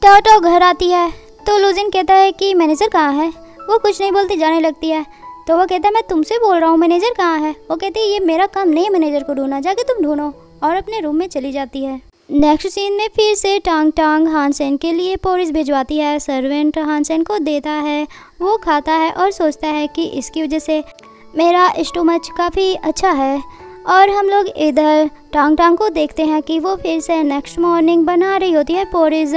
टाटो घर आती है तो लूजिन कहता है कि मैनेजर कहाँ है। वो कुछ नहीं बोलती जाने लगती है। तो वो कहता है मैं तुमसे बोल रहा हूँ मैनेजर कहाँ है। वो कहती है ये मेरा काम नहीं है मैनेजर को ढूंढना, जाके तुम ढूंढो, और अपने रूम में चली जाती है। नेक्स्ट सीन में फिर से टांग टांग हानसेन के लिए पोरिस भिजवाती है। सर्वेंट हानसेन को देता है, वो खाता है और सोचता है कि इसकी वजह से मेरा स्टोमच काफ़ी अच्छा है। और हम लोग इधर टांग टांग को देखते हैं कि वो फिर से नेक्स्ट मॉर्निंग बना रही होती है पोरिस।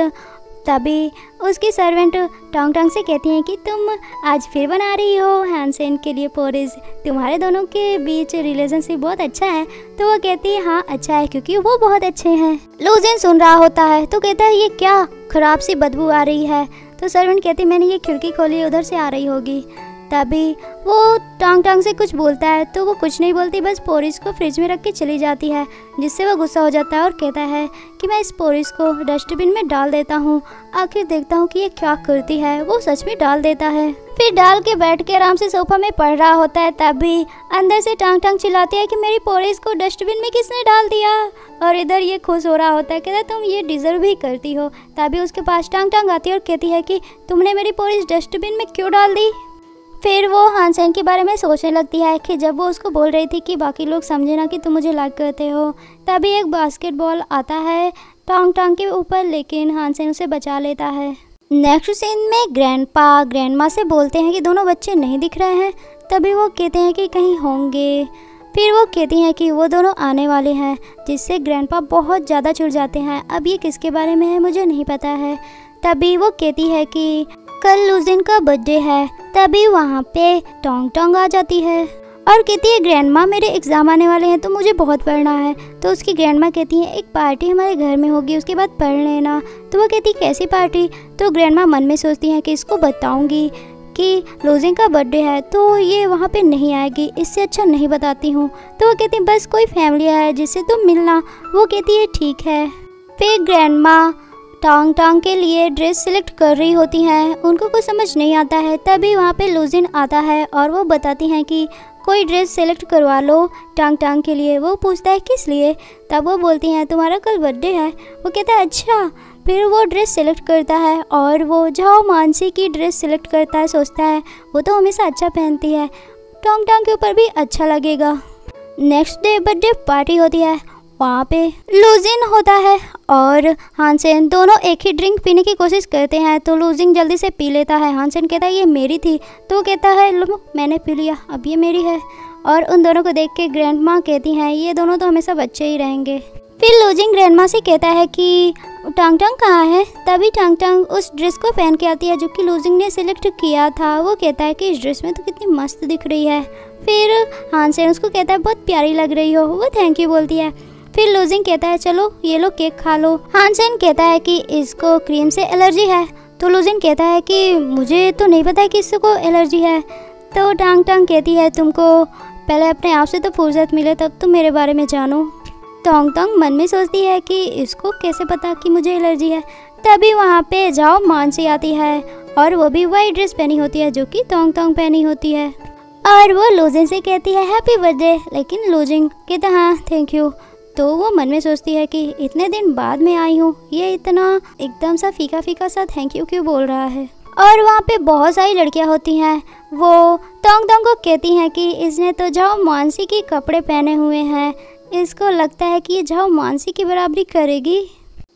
तभी उसकी सर्वेंट टांग टांग से कहती हैं कि तुम आज फिर बना रही हो हानसेन के लिए पोरिस, तुम्हारे दोनों के बीच रिलेशनशिप बहुत अच्छा है। तो वो कहती है हाँ अच्छा है क्योंकि वो बहुत अच्छे हैं। लूजिन सुन रहा होता है तो कहता है ये क्या खराब सी बदबू आ रही है। तो सर्वेंट कहती मैंने ये खिड़की खोली है, उधर से आ रही होगी। तभी वो टांग टांग से कुछ बोलता है तो वो कुछ नहीं बोलती, बस पोरिस को फ्रिज में रख के चली जाती है, जिससे वो गुस्सा हो जाता है और कहता है कि मैं इस पोरिस को डस्टबिन में डाल देता हूँ, आखिर देखता हूँ कि ये क्या करती है। वो सच में डाल देता है। फिर डाल के बैठ के आराम से सोफा में पढ़ रहा होता है। तभी अंदर से टांग टांग चिल्लाती है कि मेरी पोरिस को डस्टबिन में किसने डाल दिया। और इधर ये खुश हो रहा होता है, कहता है तुम ये डिजर्व भी करती हो। तभी उसके पास टांग टांग आती है और कहती है कि तुमने मेरी पोरिस डस्टबिन में क्यों डाल दी। फिर वो हानसेन के बारे में सोचने लगती है कि जब वो उसको बोल रही थी कि बाकी लोग समझे ना कि तुम मुझे लाइक करते हो, तभी एक बास्केटबॉल आता है टांग टांग के ऊपर, लेकिन हानसेन उसे बचा लेता है। नेक्स्ट सीन में ग्रैंडपा ग्रैंडमा से बोलते हैं कि दोनों बच्चे नहीं दिख रहे हैं। तभी वो कहते हैं कि कहीं होंगे। फिर वो कहती हैं कि वो दोनों आने वाले हैं, जिससे ग्रैंडपा बहुत ज़्यादा चिढ़ जाते हैं। अब ये किसके बारे में है मुझे नहीं पता है। तभी वो कहती है कि कल लूजिन का बर्थडे है। तभी वहाँ पे टोंग टोंग आ जाती है और कहती है ग्रैंडमा मेरे एग्ज़ाम आने वाले हैं तो मुझे बहुत पढ़ना है। तो उसकी ग्रैंडमा कहती है एक पार्टी हमारे घर में होगी, उसके बाद पढ़ लेना। तो वो कहती कैसी पार्टी। तो ग्रैंडमा मन में सोचती हैं कि इसको बताऊंगी कि लूजिन का बर्थडे है तो ये वहाँ पे नहीं आएगी, इससे अच्छा नहीं बताती हूँ। तो वो कहती है बस कोई फैमिली है जिससे तुम मिलना। वो कहती है ठीक है। फिर ग्रैंडमा टांग टांग के लिए ड्रेस सिलेक्ट कर रही होती हैं, उनको कुछ समझ नहीं आता है। तभी वहाँ पे लूजिन आता है और वो बताती हैं कि कोई ड्रेस सेलेक्ट करवा लो टांग टांग के लिए। वो पूछता है किस लिए। तब वो बोलती हैं तुम्हारा कल बर्थडे है। वो कहता है अच्छा। फिर वो ड्रेस सेलेक्ट करता है और वो झाओ मानसी की ड्रेस सेलेक्ट करता है। सोचता है वो तो हमेशा अच्छा पहनती है, टांग टांग के ऊपर भी अच्छा लगेगा। नेक्स्ट डे बर्थडे पार्टी होती है, वहाँ पे लूजिन होता है और हानसेन दोनों एक ही ड्रिंक पीने की कोशिश करते हैं। तो लूजिन जल्दी से पी लेता है। हानसेन कहता है ये मेरी थी। तो कहता है लो मैंने पी लिया, अब ये मेरी है। और उन दोनों को देख के ग्रैंडमा कहती हैं ये दोनों तो हमेशा बच्चे ही रहेंगे। फिर लूजिन ग्रैंडमा से कहता है कि टांग टांग कहाँ है। तभी टांग टांग उस ड्रेस को पहन के आती है जो कि लूजिन ने सिलेक्ट किया था। वो कहता है कि इस ड्रेस में तो कितनी मस्त दिख रही है। फिर हानसेन उसको कहता है बहुत प्यारी लग रही हो। वो थैंक यू बोलती है। फिर लूजिन कहता है चलो ये लो केक खा लो। हानसेन कहता है कि इसको क्रीम से एलर्जी है। तो लूजिन कहता है कि मुझे तो नहीं पता कि इसको एलर्जी है। तो टांग टांग कहती है तुमको पहले अपने आप से तो फुर्सत मिले तब तुम मेरे बारे में जानो। टोंग टोंग मन में सोचती है कि इसको कैसे पता कि मुझे एलर्जी है। तभी वहाँ पे झाओ मानसी आती है और वो भी वाइट ड्रेस पहनी होती है जो कि टोंग टोंग पहनी होती है। और वो लूजिन से कहती है हैप्पी बर्थडे, लेकिन लूजिन कहता हाँ थैंक यू। तो वो मन में सोचती है कि इतने दिन बाद में आई हूँ, ये इतना एकदम सा फीका फीका सा थैंक यू क्यों बोल रहा है। और वहाँ पे बहुत सारी लड़कियाँ होती हैं। वो तोंग तोंग को कहती हैं कि इसने तो झाओ मानसी के कपड़े पहने हुए हैं, इसको लगता है कि ये झाओ मानसी की बराबरी करेगी।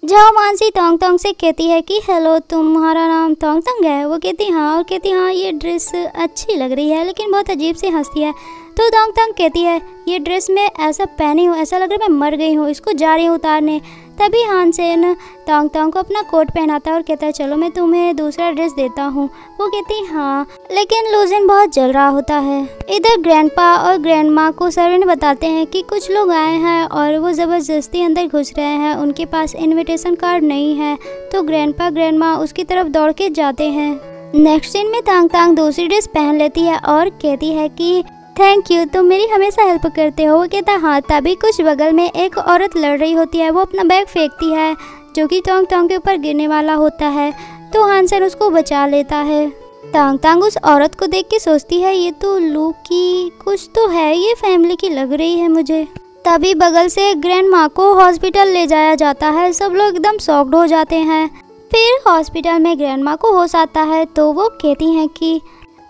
झाओ मानसी तोंग तोंग से कहती है कि हेलो, तुम्हारा नाम तोंग तोंग है? वो कहती हाँ, और कहती हाँ ये ड्रेस अच्छी लग रही है लेकिन बहुत अजीब सी हंसती है। तो तोंग तोंग कहती है ये ड्रेस मैं ऐसा पहनी हूँ, ऐसा लग रहा है मैं मर गई हूँ, इसको जा रही हूँ उतारने। तभी हान सेन तोंग तोंग को अपना कोट पहनाता है और कहता है चलो मैं तुम्हें दूसरा ड्रेस देता हूँ। वो कहती हाँ, लेकिन लूजिन बहुत जल रहा होता है। इधर ग्रैंडपा और ग्रैंड माँ को सर्वेंट बताते हैं कि कुछ लोग आए हैं और वो ज़बरदस्ती अंदर घुस रहे हैं, उनके पास इनविटेशन कार्ड नहीं है। तो ग्रैंडपा ग्रैंड माँ उसकी तरफ दौड़ के जाते हैं। नेक्स्ट सीन में तांग तांग दूसरी ड्रेस पहन लेती है और कहती है कि थैंक यू, तुम मेरी हमेशा हेल्प करते हो। वो कहता हाँ। तभी कुछ बगल में एक औरत लड़ रही होती है, वो अपना बैग फेंकती है जो कि तोंग तोंग के ऊपर गिरने वाला होता है। तो हान सेन उसको बचा लेता है। तांग तांग उस औरत को देख के सोचती है ये तो लू की कुछ तो है, ये फैमिली की लग रही है मुझे। तभी बगल से ग्रैंड माँ को हॉस्पिटल ले जाया जाता है। सब लोग एकदम शॉक्ड हो जाते हैं। फिर हॉस्पिटल में ग्रैंड माँ को होश आता है तो वो कहती हैं कि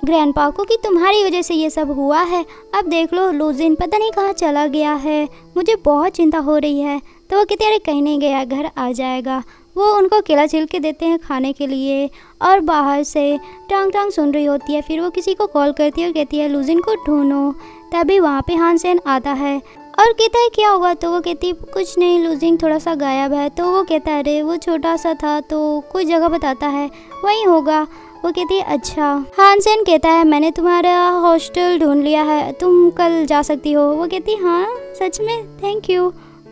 ग्रैंडपा को कि तुम्हारी वजह से ये सब हुआ है, अब देख लो लूजिन पता नहीं कहाँ चला गया है, मुझे बहुत चिंता हो रही है। तो वो कहते अरे कहीं नहीं गया, घर आ जाएगा। वो उनको केला छिल के देते हैं खाने के लिए और बाहर से टांग टांग सुन रही होती है। फिर वो किसी को कॉल करती है और कहती है लूजिन को ढूंढो। तभी वहाँ पे हान सेन आता है और कहता है क्या हुआ? तो वो कहती कुछ नहीं, लूजिन थोड़ा सा गायब है। तो वो कहता है अरे वो छोटा सा था, तो कोई जगह बताता है वहीं होगा। वो कहती है अच्छा। हान सेन कहता है मैंने तुम्हारा हॉस्टल ढूंढ लिया है, तुम कल जा सकती हो। वो कहती हाँ सच में, थैंक यू।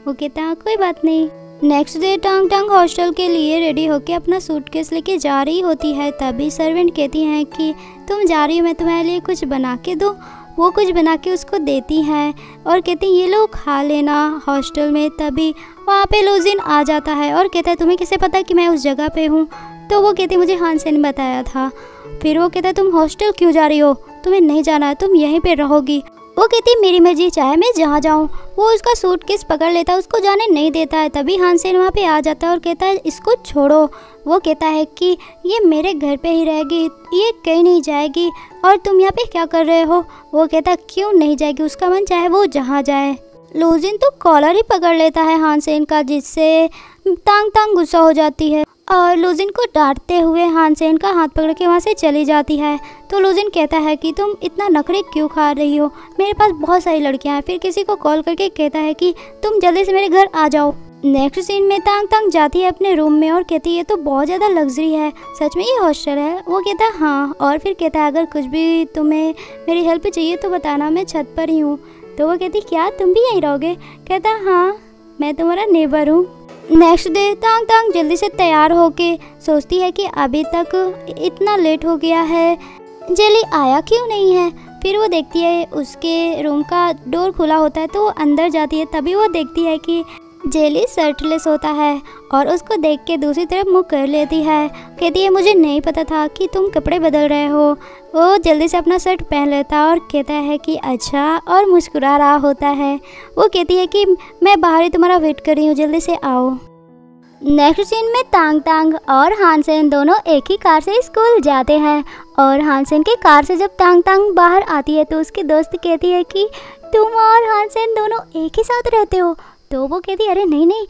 वो कहता है कोई बात नहीं। नेक्स्ट डे टांग टांग हॉस्टल के लिए रेडी होके अपना सूटकेस लेके जा रही होती है। तभी सर्वेंट कहती हैं कि तुम जा रही हो, मैं तुम्हारे लिए कुछ बना के दूँ। वो कुछ बना के उसको देती हैं और कहती हैं ये लो खा लेना हॉस्टल में। तभी वहाँ पे लूजिन आ जाता है और कहता है तुम्हें कैसे पता कि मैं उस जगह पे हूँ? तो वो कहती मुझे हान सेन ने बताया था। फिर वो कहता है तुम हॉस्टल क्यों जा रही हो? तुम्हें नहीं जाना है, तुम यहीं पे रहोगी। वो कहती मेरी मर्जी, चाहे मैं जहाँ जाऊँ। वो उसका सूटकेस पकड़ लेता है, उसको जाने नहीं देता है। तभी हान सेन वहाँ पे आ जाता है और कहता है इसको छोड़ो। वो कहता है कि ये मेरे घर पे ही रहेगी, ये कहीं नहीं जाएगी, और तुम यहाँ पे क्या कर रहे हो? वो कहता क्यों नहीं जाएगी, उसका मन चाहे वो जहाँ जाए। लूजिन तो कॉलर ही पकड़ लेता है हान सेन का, जिससे तांग तांग गुस्सा हो जाती है और लूजिन को डांटते हुए हान सेन का हाथ पकड़ के वहाँ से चली जाती है। तो लूजिन कहता है कि तुम इतना नखरे क्यों खा रही हो, मेरे पास बहुत सारी लड़कियाँ हैं। फिर किसी को कॉल करके कहता है कि तुम जल्दी से मेरे घर आ जाओ। नेक्स्ट सीन में तांग तांग जाती है अपने रूम में और कहती है ये तो बहुत ज़्यादा लग्जरी है, सच में ये हॉस्टल है? वो कहता है हाँ। और फिर कहता है अगर कुछ भी तुम्हें मेरी हेल्प चाहिए तो बताना, मैं छत पर ही हूँ। तो वो कहती क्या तुम भी यहीं रहोगे? कहता हाँ मैं तुम्हारा नेबर हूँ। नेक्स्ट डे तांग तांग जल्दी से तैयार होके सोचती है कि अभी तक इतना लेट हो गया है, जेली आया क्यों नहीं है। फिर वो देखती है उसके रूम का डोर खुला होता है तो वो अंदर जाती है। तभी वो देखती है कि जेली शर्टलेस होता है और उसको देख के दूसरी तरफ मुँह कर लेती है। कहती है मुझे नहीं पता था कि तुम कपड़े बदल रहे हो। वो जल्दी से अपना शर्ट पहन लेता है और कहता है कि अच्छा, और मुस्कुरा रहा होता है। वो कहती है कि मैं बाहर ही तुम्हारा वेट कर रही हूँ, जल्दी से आओ। नेक्स्ट सीन में तांग तांग और हान सेन दोनों एक ही कार से स्कूल जाते हैं और हान सेन की कार से जब तांग तांग बाहर आती है तो उसकी दोस्त कहती है कि तुम और हान सेन दोनों एक ही साथ रहते हो। तो वो कहती अरे नहीं नहीं,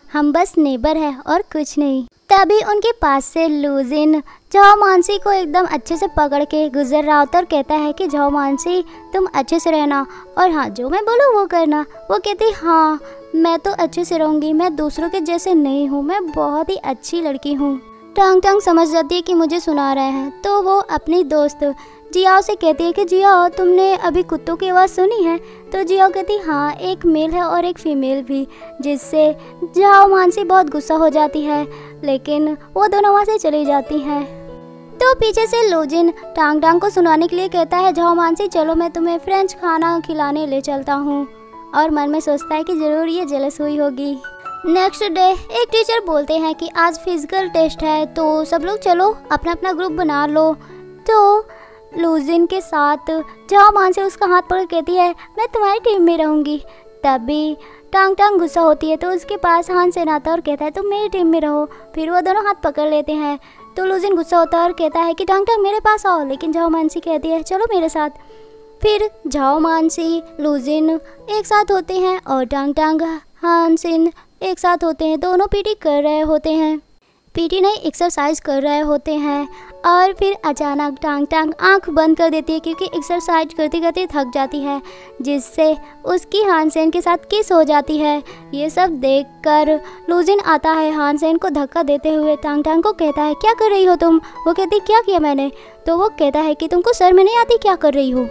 हम बस नेबर हैं और कुछ नहीं। तभी उनके पास से लूजिन झाओ मानसी को एकदम अच्छे से पकड़ के गुजर रहा होता और कहता है कि झाओ मानसी तुम अच्छे से रहना और हाँ जो मैं बोलूँ वो करना। वो कहती हाँ मैं तो अच्छे से रहूँगी, मैं दूसरों के जैसे नहीं हूँ, मैं बहुत ही अच्छी लड़की हूँ। टांग टांग समझ जाती है कि मुझे सुना रहे हैं तो वो अपनी दोस्त जियाओ से कहती है कि जियाओ तुमने अभी कुत्तों की आवाज़ सुनी है? तो जियाओ कहती हाँ एक मेल है और एक फीमेल भी, जिससे झाओ मानसी बहुत गुस्सा हो जाती है, लेकिन वो दोनों वहाँ से चली जाती हैं। तो पीछे से लूजिन टांग टांग को सुनाने के लिए कहता है झाओ मानसी चलो मैं तुम्हें फ्रेंच खाना खिलाने ले चलता हूँ, और मन में सोचता है कि ज़रूर ये जेलस हुई होगी। नेक्स्ट डे एक टीचर बोलते हैं कि आज फिजिकल टेस्ट है तो सब लोग चलो अपना अपना ग्रुप बना लो। तो लूजिन के साथ झाओ मानसी उसका हाथ पकड़ कहती है मैं तुम्हारी टीम में रहूँगी। तभी टांग टांग गुस्सा होती है तो उसके पास हान सेन आता और कहता है तुम मेरी टीम में रहो। फिर वो दोनों हाथ पकड़ लेते हैं। तो लूजिन गुस्सा होता है और कहता है कि टांग टांग मेरे पास आओ, लेकिन झाओ मानसी कहती है चलो मेरे साथ। फिर झाओ मानसी लूजिन एक साथ होते हैं और टांग टांग हानसेन एक साथ होते हैं। दोनों पीटी कर रहे होते हैं, पीटी नहीं एक्सरसाइज कर रहे होते हैं। और फिर अचानक टांग टांग आंख बंद कर देती है क्योंकि एक्सरसाइज करते करते थक जाती है, जिससे उसकी हानसेन के साथ किस हो जाती है। ये सब देखकर लूजिन आता है, हानसेन को धक्का देते हुए टांग टांग को कहता है क्या कर रही हो तुम। वो कहती क्या किया मैंने। तो वो कहता है कि तुमको सर में नहीं आती क्या कर रही हो।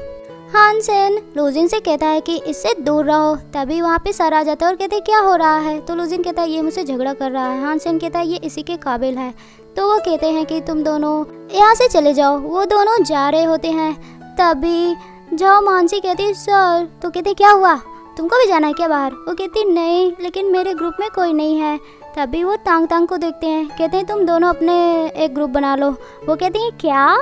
हानसेन लूजिन से कहता है कि इससे दूर रहो। तभी वहाँ पे सर आ जाता है और कहते क्या हो रहा है। तो लूजिन कहता है ये मुझसे झगड़ा कर रहा है। हानसेन कहता है ये इसी के काबिल है। तो वो कहते हैं कि तुम दोनों यहाँ से चले जाओ। वो दोनों जा रहे होते हैं। तभी झाओ मानसी कहती है सर। तो कहते क्या हुआ, तुमको भी जाना है क्या बाहर। वो कहती नहीं, लेकिन मेरे ग्रुप में कोई नहीं है। तभी वो टांग टांग को देखते हैं, कहते हैं तुम दोनों अपने एक ग्रुप बना लो। वो कहती हैं क्या।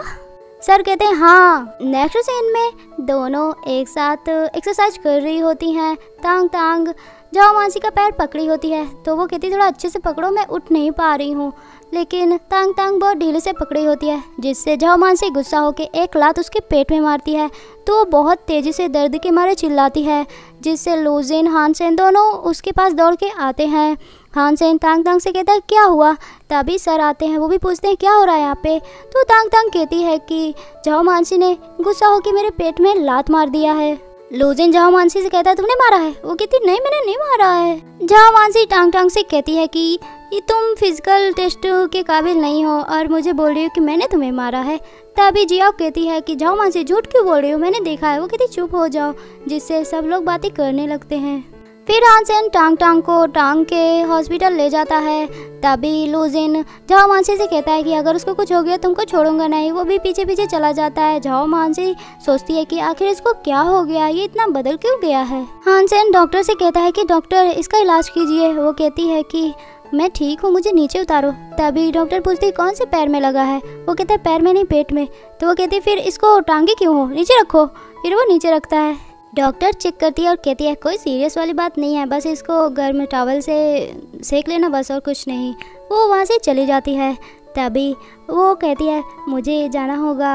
सर कहते हैं हाँ। नेक्स्ट सीन में दोनों एक साथ एक्सरसाइज कर रही होती हैं। टांग टांग झाओ मानसी का पैर पकड़ी होती है। तो वो कहती थोड़ा अच्छे से पकड़ो, मैं उठ नहीं पा रही हूँ। लेकिन टांग टांग बहुत ढीले से पकड़ी होती है, जिससे झाओ मानसी गुस्सा होकर एक लात उसके पेट में मारती है। तो वो बहुत तेज़ी से दर्द के मारे चिल्लाती है, जिससे लूजिन हानसेन दोनों उसके पास दौड़ के आते हैं। हानसेन टांग टांग से कहता है क्या हुआ। तभी सर आते हैं, वो भी पूछते हैं क्या हो रहा है यहाँ पे। तो टांग टांग कहती है कि झाओ मानसी ने गुस्सा होकर मेरे पेट में लात मार दिया है। लूजिन झाओ मानसी से कहता है तुमने मारा है। वो कहती नहीं मैंने नहीं मारा है। झाओ मानसी टांग टांग से कहती है कि ये तुम फिजिकल टेस्ट के काबिल नहीं हो और मुझे बोल रही हो कि मैंने तुम्हें मारा है। तभी जियाओ कहती है कि झाओ मानसी झूठ क्यों बोल रही हो, मैंने देखा है। वो कहती चुप हो जाओ, जिससे सब लोग बातें करने लगते हैं। फिर हानसेन टांग टांग को टांग के हॉस्पिटल ले जाता है। तभी लूजिन झाओ मानसी से कहता है कि अगर उसको कुछ हो गया तुमको छोड़ूंगा नहीं। वो भी पीछे पीछे चला जाता है। झाओ मानसी सोचती है कि आखिर इसको क्या हो गया, ये इतना बदल क्यों गया है। हानसेन डॉक्टर से कहता है कि डॉक्टर इसका इलाज कीजिए। वो कहती है कि मैं ठीक हूँ, मुझे नीचे उतारो। तभी डॉक्टर पूछती है कौन से पैर में लगा है। वो कहता है पैर में नहीं पेट में। तो वो कहती है फिर इसको टांगे क्यों हो, नीचे रखो। फिर वो नीचे रखता है। डॉक्टर चेक करती है और कहती है कोई सीरियस वाली बात नहीं है, बस इसको गर्म टॉवल से सेक लेना, बस और कुछ नहीं। वो वहाँ से चली जाती है। तभी वो कहती है मुझे जाना होगा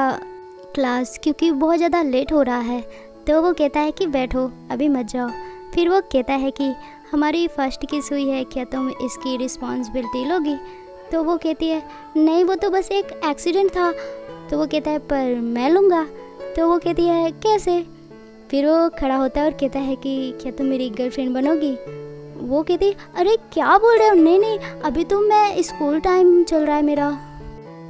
क्लास क्योंकि बहुत ज़्यादा लेट हो रहा है। तो वो कहता है कि बैठो अभी मत जाओ। फिर वो कहता है कि हमारी फर्स्ट किस हुई है, क्या तुम इसकी रिस्पॉन्सिबिलिटी लोगी। तो वो कहती है नहीं वो तो बस एक एक्सीडेंट था। तो वो कहता है पर मैं लूँगा। तो वो कहती है कैसे। फिर वो खड़ा होता है और कहता है कि क्या तुम मेरी गर्लफ्रेंड बनोगी। वो कहती अरे क्या बोल रहे हो, नहीं नहीं अभी तो मैं स्कूल टाइम चल रहा है मेरा।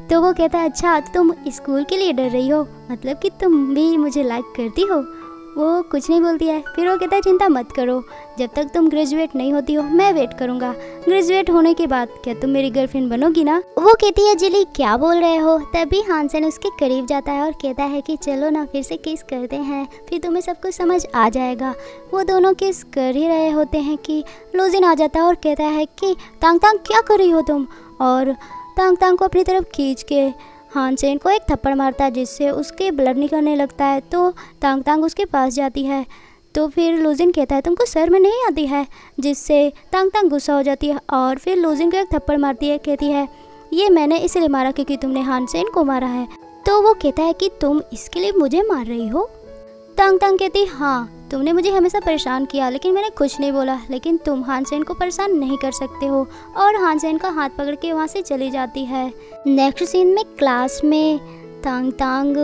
तो वो कहता है अच्छा तो तुम स्कूल के लिए डर रही हो, मतलब कि तुम भी मुझे लाइक करती हो। वो कुछ नहीं बोलती है। फिर वो कहता है चिंता मत करो, जब तक तुम ग्रेजुएट नहीं होती हो मैं वेट करूँगा। ग्रेजुएट होने के बाद क्या तुम मेरी गर्लफ्रेंड बनोगी ना। वो कहती है जिली क्या बोल रहे हो। तभी हानसेन उसके करीब जाता है और कहता है कि चलो ना फिर से किस करते हैं, फिर तुम्हें सब कुछ समझ आ जाएगा। वो दोनों किस कर ही रहे होते हैं कि लूजिन आ जाता है और कहता है कि टांग टांग क्या कर रही हो तुम। और टांग टांग को अपनी तरफ खींच के हानसेन को एक थप्पड़ मारता है, जिससे उसके ब्लड निकलने लगता है। तो टांग टांग उसके पास जाती है। तो फिर लूजिन कहता है तुमको सर में नहीं आती है, जिससे टांग टांग गुस्सा हो जाती है और फिर लूजिन को एक थप्पड़ मारती है। कहती है ये मैंने इसलिए मारा क्योंकि तुमने हानसेन को मारा है। तो वो कहता है कि तुम इसके लिए मुझे मार रही हो। टांग टांग कहती हाँ तुमने मुझे हमेशा परेशान किया लेकिन मैंने कुछ नहीं बोला, लेकिन तुम हानसेन को परेशान नहीं कर सकते हो। और हानसेन का हाथ पकड़ के वहाँ से चली जाती है। नेक्स्ट सीन में क्लास में टांग टांग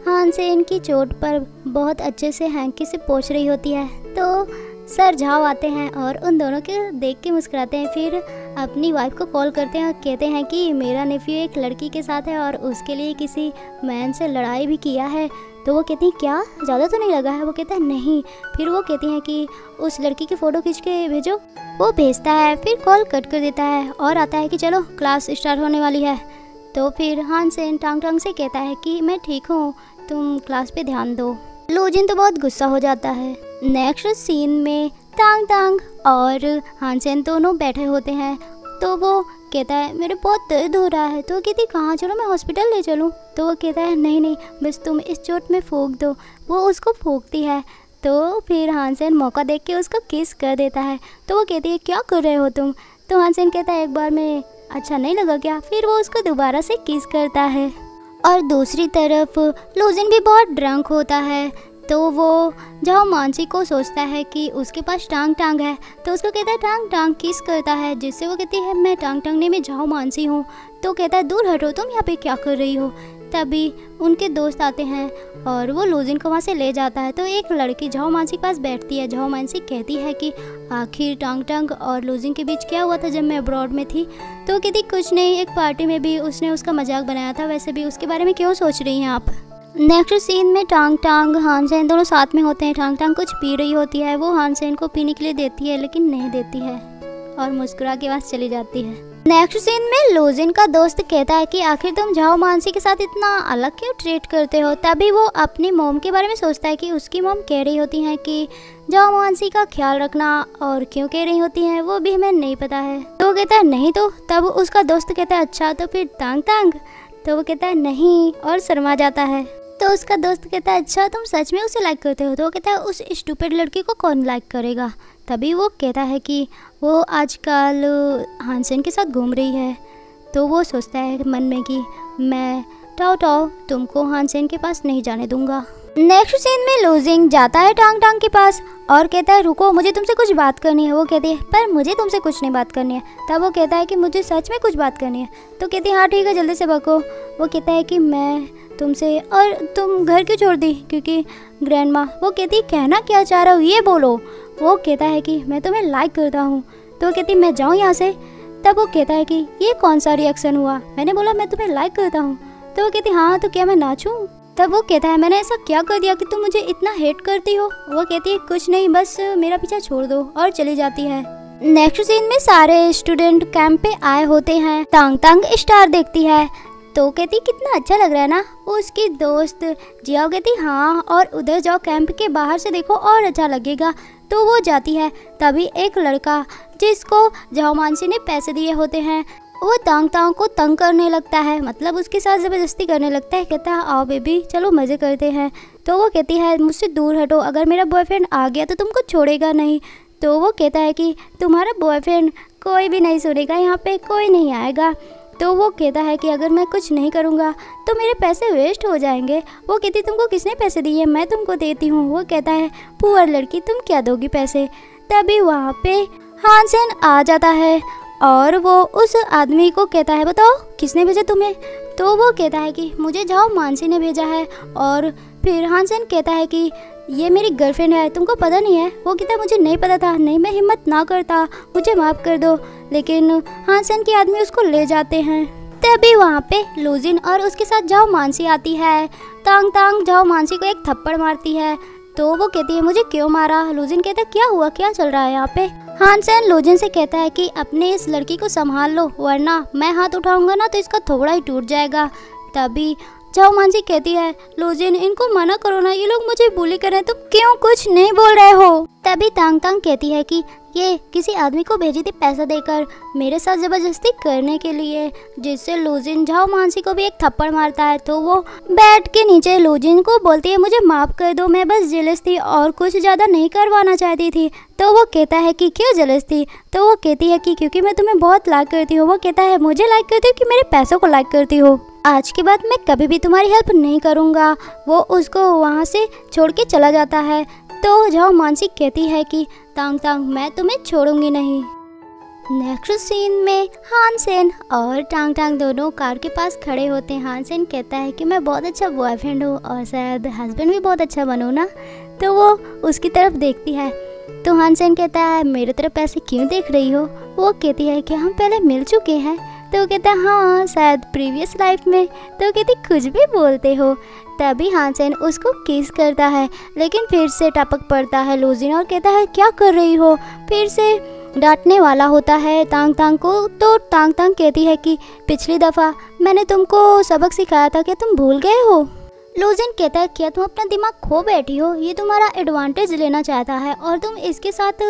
हानसेन की चोट पर बहुत अच्छे से हैंकी से पोंछ रही होती है। तो सर झाओ आते हैं और उन दोनों के देख के मुस्कुराते हैं। फिर अपनी वाइफ को कॉल करते हैं और कहते हैं कि मेरा नेफ्यू एक लड़की के साथ है और उसके लिए किसी मैन से लड़ाई भी किया है। तो वो कहती हैं क्या ज़्यादा तो नहीं लगा है। वो कहता है नहीं। फिर वो कहती हैं कि उस लड़की की फ़ोटो खींच के भेजो। वो भेजता है। फिर कॉल कट कर देता है और आता है कि चलो क्लास स्टार्ट होने वाली है। तो फिर हानसेन टांग टांग से कहता है कि मैं ठीक हूँ, तुम क्लास पे ध्यान दो। लूजिन तो बहुत गुस्सा हो जाता है। नेक्स्ट सीन में टांग टांग और हानसेन दोनों बैठे होते हैं। तो वो कहता है मेरे बहुत दर्द हो रहा है। तो वो कहती कहाँ चलो मैं हॉस्पिटल ले चलूँ। तो वो कहता है नहीं नहीं बस तुम इस चोट में फूंक दो। वो उसको फूंकती है। तो फिर हानसेन मौका देख के उसको किस कर देता है। तो वो कहती है क्या कर रहे हो तुम। तो हानसेन कहता है एक बार में अच्छा नहीं लगा क्या? फिर वो उसको दोबारा से किस करता है। और दूसरी तरफ लूजिन भी बहुत ड्रंक होता है, तो वो झाओ मानसी को सोचता है कि उसके पास टांग टांग है, तो उसको कहता है टांग टांग किस करता है, जिससे वो कहती है मैं टांग टांगने में झाओ मानसी हूँ। तो कहता है दूर हटो, तुम यहाँ पे क्या कर रही हो। तभी उनके दोस्त आते हैं और वो लूजिन को वहाँ से ले जाता है। तो एक लड़की झाओ मानसी के पास बैठती है। झाओ मानसी कहती है कि आखिर टांग टांग और लूजिन के बीच क्या हुआ था जब मैं अब्रॉड में थी। तो वो कहती कुछ नहीं, एक पार्टी में भी उसने उसका मजाक बनाया था, वैसे भी उसके बारे में क्यों सोच रही हैं आप। नेक्स्ट सीन में टांग टांग हानसेन दोनों साथ में होते हैं। टांग टांग कुछ पी रही होती है, वो हानसेन को पीने के लिए देती है लेकिन नहीं देती है और मुस्कुरा के पास चली जाती है। नेक्स्ट सीन में लूजिन का दोस्त कहता है कि आखिर तुम झाओ मानसी के साथ इतना अलग क्यों ट्रीट करते हो। तभी वो अपनी मॉम के बारे में सोचता है कि उसकी मॉम कह रही होती हैं कि झाओ मानसी का ख्याल रखना, और क्यों कह रही होती हैं वो भी हमें नहीं पता है। तो वो कहता है नहीं तो। तब उसका दोस्त कहता है अच्छा तो फिर टांग टांग। तो वो कहता है नहीं और शर्मा जाता है। तो उसका दोस्त कहता है अच्छा तुम सच में उसे लाइक करते हो। तो वो कहता है उस स्टूपिड लड़की को कौन लाइक करेगा। तभी वो कहता है कि वो आजकल हानसेन के साथ घूम रही है। तो वो सोचता है मन में कि मैं टाओ टाओ तुमको हानसेन के पास नहीं जाने दूंगा। नेक्स्ट सीन में लूजिंग जाता है टांग टांग के पास और कहता है रुको मुझे तुमसे कुछ बात करनी है। वो कहती है पर मुझे तुमसे कुछ नहीं बात करनी है। तब वो कहता है कि मुझे सच में कुछ बात करनी है। तो कहती है हाँ ठीक है जल्दी से बको। वो कहता है कि मैं तुमसे, और तुम घर क्यों छोड़ दी क्योंकि ग्रैंड माँ। वो कहती कहना क्या चाह रहा हो ये बोलो। वो कहता है कि मैं तुम्हें लाइक करता हूँ। तो वो कहती मैं जाऊँ यहाँ से। तब वो कहता है कि ये कौन सा रिएक्शन हुआ, मैंने बोला मैं तुम्हें लाइक करता हूँ। तो वो कहती हाँ तो क्या मैं नाचूं। तब वो कहता है मैंने ऐसा क्या कर दिया कि तुम मुझे इतना हेट करती हो। वो कहती है कुछ नहीं बस मेरा पीछा छोड़ दो, और चली जाती है। नेक्स्ट सीन में सारे स्टूडेंट कैंप पे आए होते हैं। टांग टांग स्टार देखती है तो कहती कितना अच्छा लग रहा है ना। उसकी दोस्त जियाओ कहती हाँ और उधर जाओ कैंप के बाहर से देखो और अच्छा लगेगा। तो वो जाती है। तभी एक लड़का जिसको झाओ मानसी ने पैसे दिए होते हैं वो टांग टांग को तंग करने लगता है, मतलब उसके साथ ज़बरदस्ती करने लगता है। कहता है आओ बेबी चलो मज़े करते हैं। तो वो कहती है मुझसे दूर हटो, अगर मेरा बॉयफ्रेंड आ गया तो तुमको छोड़ेगा नहीं। तो वो कहता है कि तुम्हारा बॉयफ्रेंड कोई भी नहीं सुनेगा, यहाँ पे कोई नहीं आएगा। तो वो कहता है कि अगर मैं कुछ नहीं करूँगा तो मेरे पैसे वेस्ट हो जाएंगे। वो कहती तुमको किसने पैसे दिए, मैं तुमको देती हूँ। वो कहता है पुअर लड़की तुम क्या दोगी पैसे। तभी वहाँ पे हानसेन आ जाता है और वो उस आदमी को कहता है बताओ किसने भेजा तुम्हें। तो वो कहता है कि मुझे झाओ मानसी ने भेजा है। और फिर हानसेन कहता है कि ये मेरी गर्लफ्रेंड है, तुमको पता नहीं है। वो कहता है मुझे नहीं पता था, नहीं मैं हिम्मत ना करता, मुझे माफ़ कर दो। लेकिन हानसेन के आदमी उसको ले जाते हैं। तभी वहाँ पे लूजिन और उसके साथ झाओ मानसी आती है। टांग टांग झाओ मानसी को एक थप्पड़ मारती है। तो वो कहती है मुझे क्यों मारा। लूजिन कहता है क्या हुआ, क्या चल रहा है यहाँ पे। हानसेन लूजिन से कहता है कि अपने इस लड़की को संभाल लो वरना मैं हाथ उठाऊंगा ना तो इसका थोबड़ा ही टूट जाएगा। तभी झाओ मानसी कहती है लूजिन इनको मना करो ना, ये लोग मुझे बुली कर रहे हैं, तुम क्यों कुछ नहीं बोल रहे हो। तभी टांग टांग कहती है कि ये किसी आदमी को भेजी थी पैसा देकर मेरे साथ ज़बरदस्ती करने के लिए, जिससे लूजिन झाओ मानसी को भी एक थप्पड़ मारता है। तो वो बेड के नीचे लूजिन को बोलती है मुझे माफ़ कर दो, मैं बस जेलस थी और कुछ ज़्यादा नहीं करवाना चाहती थी। तो वो कहता है कि क्यों जेलस थी। तो वो कहती है कि क्योंकि मैं तुम्हें बहुत लाइक करती हूँ। वो कहता है मुझे लाइक करती हो कि मेरे पैसों को लाइक करती हो, आज के बाद मैं कभी भी तुम्हारी हेल्प नहीं करूँगा। वो उसको वहाँ से छोड़ के चला जाता है। तो झाओ मानसी कहती है कि टांग टांग मैं तुम्हें छोड़ूंगी नहीं। नेक्स्ट सीन में हानसेन और टांग टांग दोनों कार के पास खड़े होते हैं। हानसेन कहता है कि मैं बहुत अच्छा बॉयफ्रेंड हूँ और शायद हस्बैंड भी बहुत अच्छा बनूँ ना। तो वो उसकी तरफ देखती है। तो हानसेन कहता है मेरे तरफ ऐसे क्यों देख रही हो। वो कहती है कि हम पहले मिल चुके हैं। तो वो कहता है हाँ शायद प्रीवियस लाइफ में। तो वो कहती कुछ भी बोलते हो। तभी हानसेन उसको किस करता है लेकिन फिर से टपक पड़ता है लूजिन और कहता है क्या कर रही हो। फिर से डांटने वाला होता है टांग टांग को। तो टांग टांग कहती है कि पिछली दफ़ा मैंने तुमको सबक सिखाया था, क्या तुम भूल गए हो। लूजिन कहता है क्या तुम अपना दिमाग खो बैठी हो, ये तुम्हारा एडवांटेज लेना चाहता है और तुम इसके साथ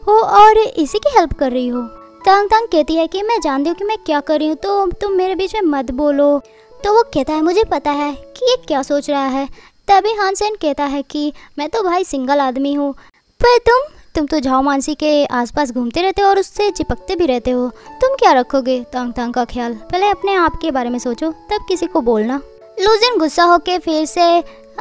हो और इसी की हेल्प कर रही हो। टांग टांग कहती है कि मैं जानती हूँ कि मैं क्या कर रही हूँ, तो तुम मेरे बीच में मत बोलो। तो वो कहता है मुझे पता है कि ये क्या सोच रहा है। तभी हानसेन कहता है कि मैं तो भाई सिंगल आदमी हूँ, पर तुम तुम तो झाओ मानसी के आसपास घूमते रहते हो और उससे चिपकते भी रहते हो। तुम क्या रखोगे तांग तांग का ख्याल? पहले अपने आप के बारे में सोचो, तब किसी को बोलना। लूजिन गुस्सा होके फिर से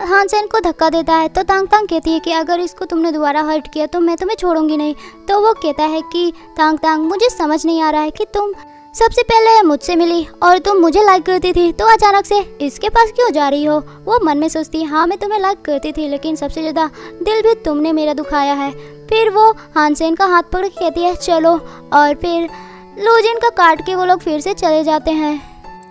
हानसेन को धक्का देता है। तो तांग तांग कहती है कि अगर इसको तुमने दोबारा हर्ट किया तो मैं तुम्हें छोड़ूंगी नहीं। तो वो कहता है कि तांग तांग, मुझे समझ नहीं आ रहा है कि तुम सबसे पहले मुझसे मिली और तुम मुझे लाइक करती थी, तो अचानक से इसके पास क्यों जा रही हो? वो मन में सोचती है, हाँ मैं तुम्हें लाइक करती थी, लेकिन सबसे ज़्यादा दिल भी तुमने मेरा दुखाया है। फिर वो हानसेन का हाथ पकड़ के कहती है चलो, और फिर लूजिन का काट के वो लोग फिर से चले जाते हैं।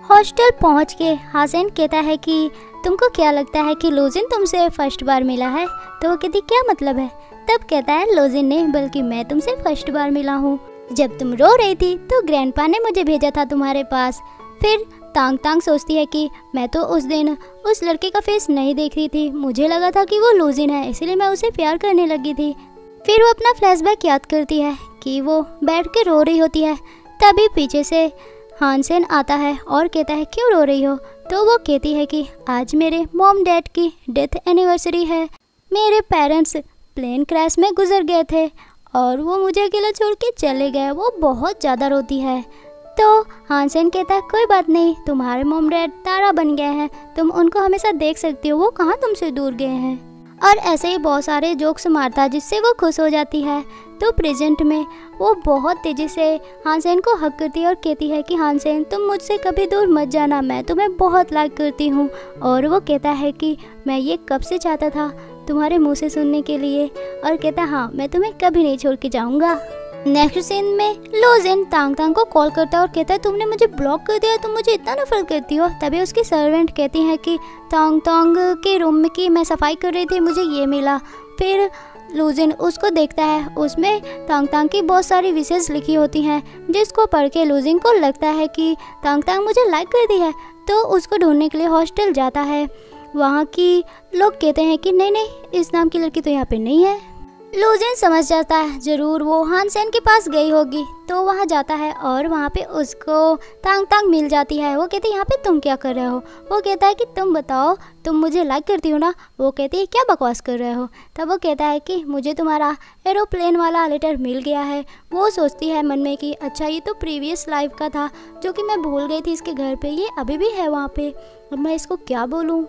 हॉस्टल पहुंच के हानसेन कहता है कि तुमको क्या लगता है कि लूजिन तुमसे फर्स्ट बार मिला है? तो वो कहती क्या मतलब है? तब कहता है लूजिन ने, बल्कि मैं तुमसे फर्स्ट बार मिला हूँ। जब तुम रो रही थी तो ग्रैंडपा ने मुझे भेजा था तुम्हारे पास। फिर तांग तांग सोचती है कि मैं तो उस दिन उस लड़के का फेस नहीं देख रही थी, मुझे लगा था कि वो लूजिन है, इसलिए मैं उसे प्यार करने लगी थी। फिर वो अपना फ्लैशबैक याद करती है कि वो बैठ के रो रही होती है। तभी पीछे से हानसेन आता है और कहता है क्यों रो रही हो? तो वो कहती है कि आज मेरे मॉम डैड की डेथ एनिवर्सरी है। मेरे पेरेंट्स प्लेन क्रैश में गुजर गए थे और वो मुझे अकेला छोड़ के चले गए। वो बहुत ज़्यादा रोती है। तो हानसेन कहता है कोई बात नहीं, तुम्हारे मॉम डैड तारा बन गए हैं, तुम उनको हमेशा देख सकती हो, वो कहाँ तुमसे दूर गए हैं। और ऐसे ही बहुत सारे जोक्स मारता है जिससे वो खुश हो जाती है। तो प्रेजेंट में वो बहुत तेज़ी से हानसेन को हक करती है और कहती है कि हानसेन तुम मुझसे कभी दूर मत जाना, मैं तुम्हें बहुत लाइक करती हूँ। और वो कहता है कि मैं ये कब से चाहता था तुम्हारे मुंह से सुनने के लिए, और कहता हाँ मैं तुम्हें कभी नहीं छोड़ के जाऊँगा। नेक्स्ट सीन में लूजिन तांग तांग को कॉल करता है और कहता है तुमने मुझे ब्लॉक कर दिया, तुम मुझे इतना नफरत करती हो। तभी उसकी सर्वेंट कहती है कि तांग तांग के रूम में की मैं सफाई कर रही थी, मुझे ये मिला। फिर लूजिन उसको देखता है, उसमें तांग तांग की बहुत सारी विशेष लिखी होती हैं, जिसको पढ़ के लूजिन को लगता है कि तांग तांग मुझे लाइक कर दी है। तो उसको ढूंढने के लिए हॉस्टल जाता है। वहाँ की लोग कहते हैं कि नहीं नहीं, इस नाम की लड़की तो यहाँ पे नहीं है। लूजिन समझ जाता है जरूर वो हानसेन के पास गई होगी। तो वहाँ जाता है और वहाँ पे उसको तांग तांग मिल जाती है। वो कहती है यहाँ पे तुम क्या कर रहे हो? वो कहता है कि तुम बताओ, तुम मुझे लाइक करती हो ना? वो कहती है क्या बकवास कर रहे हो? तब वो कहता है कि मुझे तुम्हारा एरोप्लेन वाला लेटर मिल गया है। वो सोचती है मन में कि अच्छा ये तो प्रीवियस लाइफ का था जो कि मैं भूल गई थी इसके घर पे, ये अभी भी है वहाँ पे, अब मैं इसको क्या बोलूँ?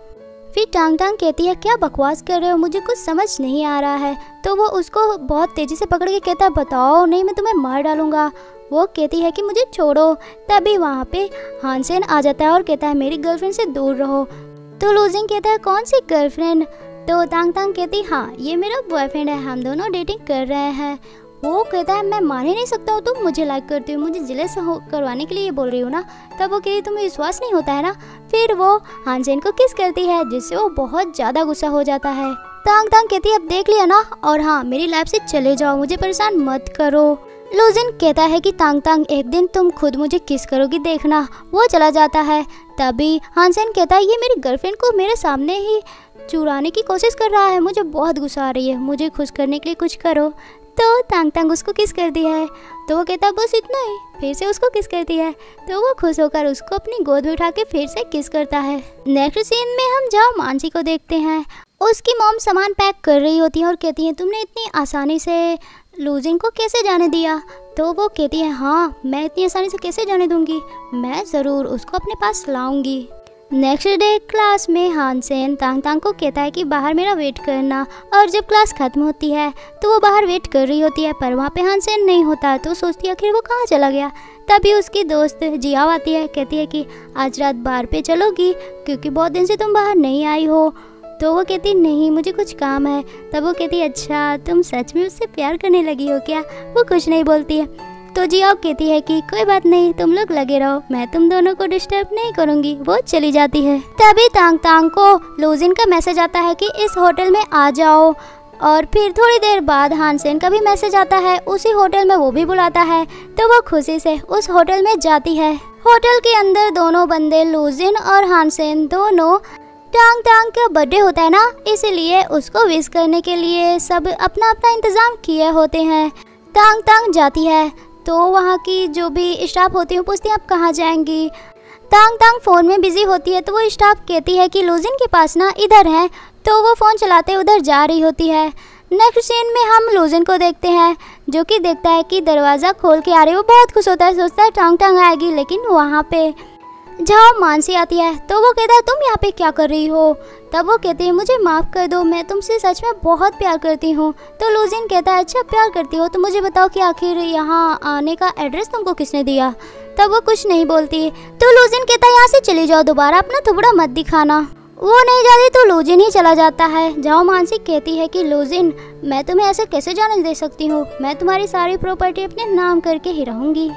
फिर टांग टांग कहती है क्या बकवास कर रहे हो, मुझे कुछ समझ नहीं आ रहा है। तो वो उसको बहुत तेज़ी से पकड़ के कहता है बताओ नहीं मैं तुम्हें मार डालूंगा। वो कहती है कि मुझे छोड़ो। तभी वहाँ पे हानसेन आ जाता है और कहता है मेरी गर्लफ्रेंड से दूर रहो। तो लूजिन कहता है कौन सी गर्लफ्रेंड? तो तांग तांग कहती हाँ ये मेरा बॉयफ्रेंड है, हम दोनों डेटिंग कर रहे हैं। वो कहता है मैं मान ही नहीं सकता हूँ तुम मुझे लाइक करती हो, मुझे जेलस करवाने के लिए ये बोल रही हो ना? तब वो कहती तुम्हें विश्वास नहीं होता है ना? फिर वो हानसेन को किस करती है जिससे वो बहुत ज़्यादा गुस्सा हो जाता है। तांग तांग कहती है अब देख लिया ना, और हाँ मेरी लाइफ से चले जाओ, मुझे परेशान मत करो। लूजिन कहता है कि तांग तांग एक दिन तुम खुद मुझे किस करोगी देखना। वो चला जाता है। तभी हानसेन कहता है ये मेरी गर्लफ्रेंड को मेरे सामने ही चुराने की कोशिश कर रहा है, मुझे बहुत गुस्सा आ रही है, मुझे खुश करने के लिए कुछ करो। तो तांग तांग उसको किस करती है। तो वो कहता है बस इतना ही। फिर से उसको किस करती है। तो वो खुश होकर उसको अपनी गोद में उठा के फिर से किस करता है। नेक्स्ट सीन में हम झाओ मानसी को देखते हैं। उसकी मॉम सामान पैक कर रही होती है और कहती है तुमने इतनी आसानी से लूजिन को कैसे जाने दिया? तो वो कहती है हाँ मैं इतनी आसानी से कैसे जाने दूंगी, मैं ज़रूर उसको अपने पास लाऊंगी। नेक्स्ट डे क्लास में हानसेन तांग तांग को कहता है कि बाहर मेरा वेट करना, और जब क्लास खत्म होती है तो वो बाहर वेट कर रही होती है पर वहाँ पे हानसेन नहीं होता। तो सोचती है आखिर वो कहाँ चला गया। तभी उसकी दोस्त जियाओ आती है, कहती है कि आज रात बार पे चलोगी क्योंकि बहुत दिन से तुम बाहर नहीं आई हो। तो वो कहती नहीं मुझे कुछ काम है। तब वो कहती अच्छा तुम सच में उससे प्यार करने लगी हो क्या? वो कुछ नहीं बोलती है। तो जियाओ कहती है कि कोई बात नहीं तुम लोग लगे रहो, मैं तुम दोनों को डिस्टर्ब नहीं करूंगी। वो चली जाती है। तभी तांग तांग को लूजिन का मैसेज आता है कि इस होटल में आ जाओ, और फिर थोड़ी देर बाद हानसेन का भी मैसेज आता है, उसी होटल में वो भी बुलाता है। तो वो खुशी से उस होटल में जाती है। होटल के अंदर दोनों बंदे लूजिन और हानसेन दोनों टांग टांग का बर्थडे होता है ना, इसीलिए उसको विश करने के लिए सब अपना अपना इंतजाम किए होते हैं। तांग तांग जाती है तो वहाँ की जो भी स्टाफ होती है पूछती है आप कहाँ जाएंगी। तांग तांग फ़ोन में बिजी होती है तो वो स्टाफ कहती है कि लूजिन के पास ना इधर है। तो वो फ़ोन चलाते उधर जा रही होती है। नेक्स्ट सीन में हम लूजिन को देखते हैं, जो कि देखता है कि दरवाज़ा खोल के आ रही है। वो बहुत खुश होता है, सोचता है टांग टांग आएगी, लेकिन वहाँ पे झाओ मानसी आती है। तो वो कहता है तुम यहाँ पे क्या कर रही हो। तब वो कहती है मुझे माफ़ कर दो, मैं तुमसे सच में बहुत प्यार करती हूँ। तो लूजिन कहता है अच्छा प्यार करती हो तो मुझे बताओ कि आखिर यहाँ आने का एड्रेस तुमको किसने दिया। तब वो कुछ नहीं बोलती। तो लूजिन कहता है यहाँ से चली जाओ, दोबारा अपना थोबड़ा मत दिखाना। वो नहीं जाती तो लूजिन ही चला जाता है। झाओ मानसी कहती है कि लूजिन मैं तुम्हें ऐसे कैसे जाने दे सकती हूँ, मैं तुम्हारी सारी प्रॉपर्टी अपने नाम करके ही रहूँगी।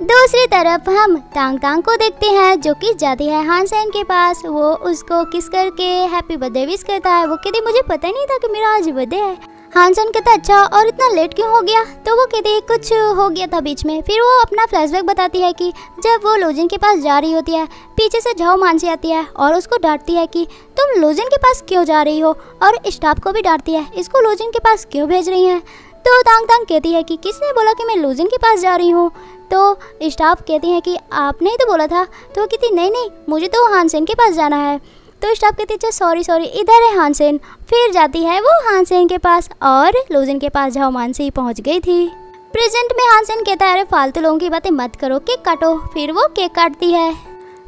दूसरी तरफ हम तांग तांग को देखते हैं, जो कि जाती है हानसेन के पास। वो उसको किस करके हैप्पी बर्थडे विश करता है। वो कहती मुझे पता ही नहीं था कि मेरा आज बर्थडे है। हानसेन कहता अच्छा और इतना लेट क्यों हो गया। तो वो कहती है कुछ हो गया था बीच में। फिर वो अपना फ्लैशबैक बताती है कि जब वो लूजिन के पास जा रही होती है, पीछे से झाओ मानसी आती है और उसको डांटती है कि तुम लूजिन के पास क्यों जा रही हो, और स्टाफ को भी डांटती है इसको लूजिन के पास क्यों भेज रही है। तो तांग तांग कहती है कि किसने बोला कि मैं लूजिन के पास जा रही हूँ। तो स्टाफ कहती है कि आपने ही तो बोला था। तो वो कहती नहीं मुझे तो हानसेन के पास जाना है। तो स्टाफ कहती है सॉरी इधर है हानसेन। फिर जाती है वो हानसेन के पास और लूजिन के पास झाओ मानसी पहुँच गई थी। प्रेजेंट में हानसेन कहता है अरे फालतू लोगों की बातें मत करो, केक काटो। फिर वो केक काटती है।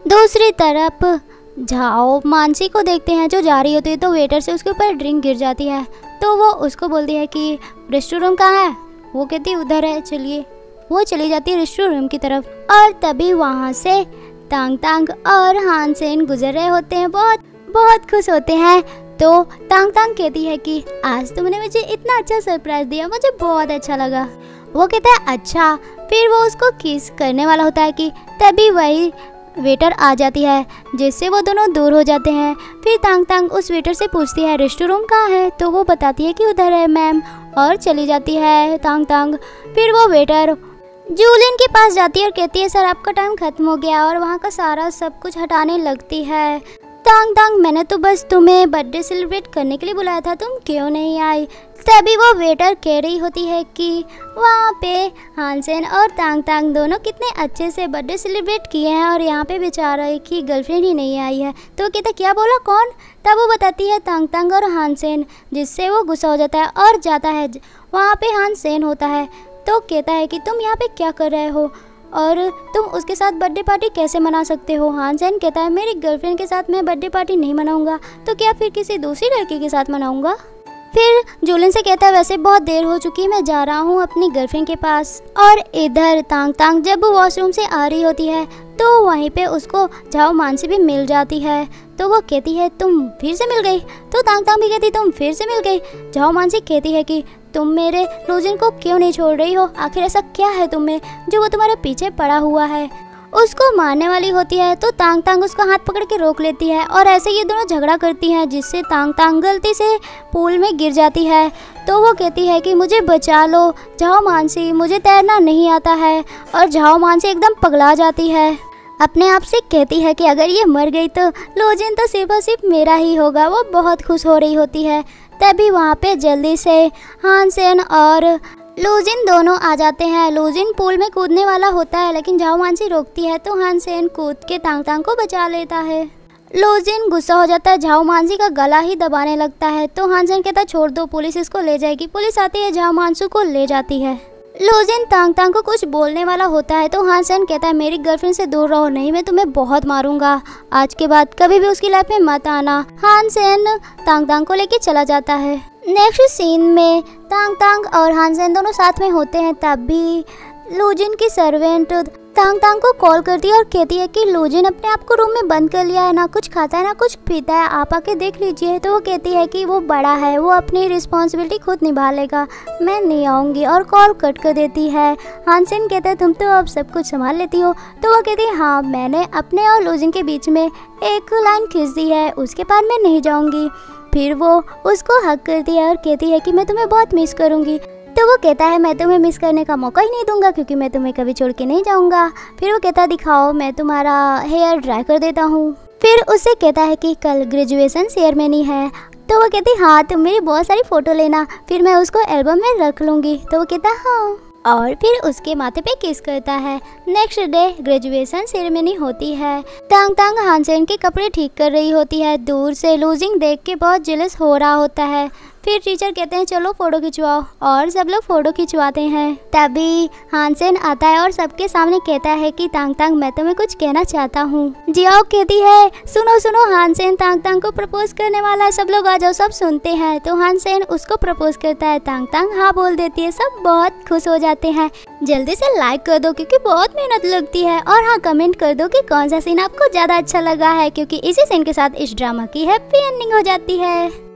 दूसरी तरफ झाओ मानसी को देखते हैं जो जा रही होती है, तो वेटर से उसके ऊपर ड्रिंक गिर जाती है। तो वो उसको बोलती है कि रेस्टोरेंट रूम कहाँ है। वो कहती है उधर है चलिए। वो चली जाती है रेस्टोरेंट रूम की तरफ और तभी वहाँ से तांग तांग और हानसेन गुजर रहे होते हैं। बहुत खुश होते हैं। तो तांग तांग कहती है कि आज तुमने मुझे इतना अच्छा सरप्राइज दिया, मुझे बहुत अच्छा लगा। वो कहता है अच्छा। फिर वो उसको किस करने वाला होता है कि तभी वही वेटर आ जाती है, जिससे वो दोनों दूर हो जाते हैं। फिर तांग तांग उस वेटर से पूछती है रेस्टोरेंट रूम कहाँ है। तो वो बताती है कि उधर है मैम, और चली जाती है तांग तांग। फिर वो वेटर जूलिन के पास जाती है और कहती है सर आपका टाइम खत्म हो गया, और वहाँ का सारा सब कुछ हटाने लगती है। तांग तांग मैंने तो बस तुम्हें बर्थडे सेलिब्रेट करने के लिए बुलाया था, तुम क्यों नहीं आई। तभी वो वेटर कह रही होती है कि वहाँ पे हानसेन और तांग तांग दोनों कितने अच्छे से बर्थडे सेलिब्रेट किए हैं और यहाँ पे बेचारा की गर्लफ्रेंड ही नहीं आई है। तो कहता क्या बोला कौन। तब वो बताती है तांग तांग और हानसेन, जिससे वो गुस्सा हो जाता है और जाता है। वहाँ पे हानसेन होता है तो कहता है कि तुम यहाँ पे क्या कर रहे हो और तुम उसके साथ बर्थडे पार्टी कैसे मना सकते हो। हानसेन कहता है मेरी गर्लफ्रेंड के साथ मैं बर्थडे पार्टी नहीं मनाऊंगा, तो क्या फिर किसी दूसरी लड़की के साथ मनाऊंगा। फिर जूलिन से कहता है वैसे बहुत देर हो चुकी है, मैं जा रहा हूँ अपनी गर्लफ्रेंड के पास। और इधर तांग तांग जब वो वॉशरूम से आ रही होती है तो वहीं पे उसको झाओ मानसी भी मिल जाती है। तो वो कहती है तुम फिर से मिल गई। तो तांग तांग भी कहती तुम फिर से मिल गई। झाओ मानसी कहती है कि तुम मेरे लूजिन को क्यों नहीं छोड़ रही हो, आखिर ऐसा क्या है तुम में जो वो तुम्हारे पीछे पड़ा हुआ है। उसको मारने वाली होती है तो तांग तांग उसका हाथ पकड़ के रोक लेती है और ऐसे ये दोनों झगड़ा करती हैं, जिससे तांग तांग गलती से पूल में गिर जाती है। तो वो कहती है कि मुझे बचा लो झाओ मानसी, मुझे तैरना नहीं आता है। और झाओ मानसी एकदम पगला जाती है, अपने आप से कहती है कि अगर ये मर गई तो लूजिन तो सिर्फ और सिर्फ मेरा ही होगा। वो बहुत खुश हो रही होती है। तभी वहाँ पे जल्दी से हानसेन और लूजिन दोनों आ जाते हैं। लूजिन पूल में कूदने वाला होता है लेकिन झाओ मानसी रोकती है तो हानसेन कूद के तांग तांग को बचा लेता है। लूजिन गुस्सा हो जाता है, झाओ मानसी का गला ही दबाने लगता है। तो हानसेन कहता है छोड़ दो, पुलिस इसको ले जाएगी। पुलिस आती है, झाओ मानसू को ले जाती है। लूजिन तांग तांग को कुछ बोलने वाला होता है तो हानसेन कहता है मेरी गर्लफ्रेंड से दूर रहो, नहीं मैं तुम्हें बहुत मारूंगा, आज के बाद कभी भी उसकी लाइफ में मत आना। हानसेन तांग तांग को लेके चला जाता है। नेक्स्ट सीन में तांग तांग और हानसेन दोनों साथ में होते हैं। तभी लूजिन की सर्वेंट तांग तांग को कॉल करती है और कहती है कि लूजिन अपने आप को रूम में बंद कर लिया है, ना कुछ खाता है ना कुछ पीता है, आप आके देख लीजिए। तो वो कहती है कि वो बड़ा है, वो अपनी रिस्पॉन्सिबिलिटी खुद निभा लेगा, मैं नहीं आऊँगी, और कॉल कट कर देती है। हानसेन कहता है तुम तो अब सब कुछ संभाल लेती हो। तो वो कहती है हाँ मैंने अपने और लूजिन के बीच में एक लाइन खींच दी है, उसके बाद मैं नहीं जाऊँगी। फिर वो उसको हक करती है और कहती है कि मैं तुम्हें बहुत मिस करूँगी। तो वो कहता है मैं तुम्हें मिस करने का मौका ही नहीं दूंगा क्योंकि मैं तुम्हें कभी छोड़ के नहीं जाऊंगा। फिर वो कहता दिखाओ मैं तुम्हारा हेयर ड्राई कर देता हूँ। फिर उससे कहता है कि कल ग्रेजुएशन सेरेमनी है। तो वो कहती हाँ तुम मेरी बहुत सारी फ़ोटो लेना, फिर मैं उसको एल्बम में रख लूँगी। तो वो कहता हाँ, और फिर उसके माथे पे किस करता है। नेक्स्ट डे ग्रेजुएशन सेरेमनी होती है। तांग तांग हानसेन के कपड़े ठीक कर रही होती है। दूर से लूजिन देख के बहुत जेलस हो रहा होता है। फिर टीचर कहते हैं चलो फोटो खिंचवाओ, और सब लोग फोटो खिंचवाते हैं। तभी हानसेन आता है और सबके सामने कहता है कि तांग तांग मैं तुम्हें कुछ कहना चाहता हूँ। जियाओ कहती है सुनो सुनो, हानसेन तांग तांग को प्रपोज करने वाला है, सब लोग आ जाओ। सब सुनते हैं तो हानसेन उसको प्रपोज करता है। तांग तांग हाँ बोल देती है। सब बहुत खुश हो जाते हैं। जल्दी से लाइक कर दो क्योंकि बहुत मेहनत लगती है, और हाँ कमेंट कर दो कि कौन सा सीन आपको ज्यादा अच्छा लगा है, क्योंकि इसी सीन के साथ इस ड्रामा की हैप्पी एंडिंग हो जाती है।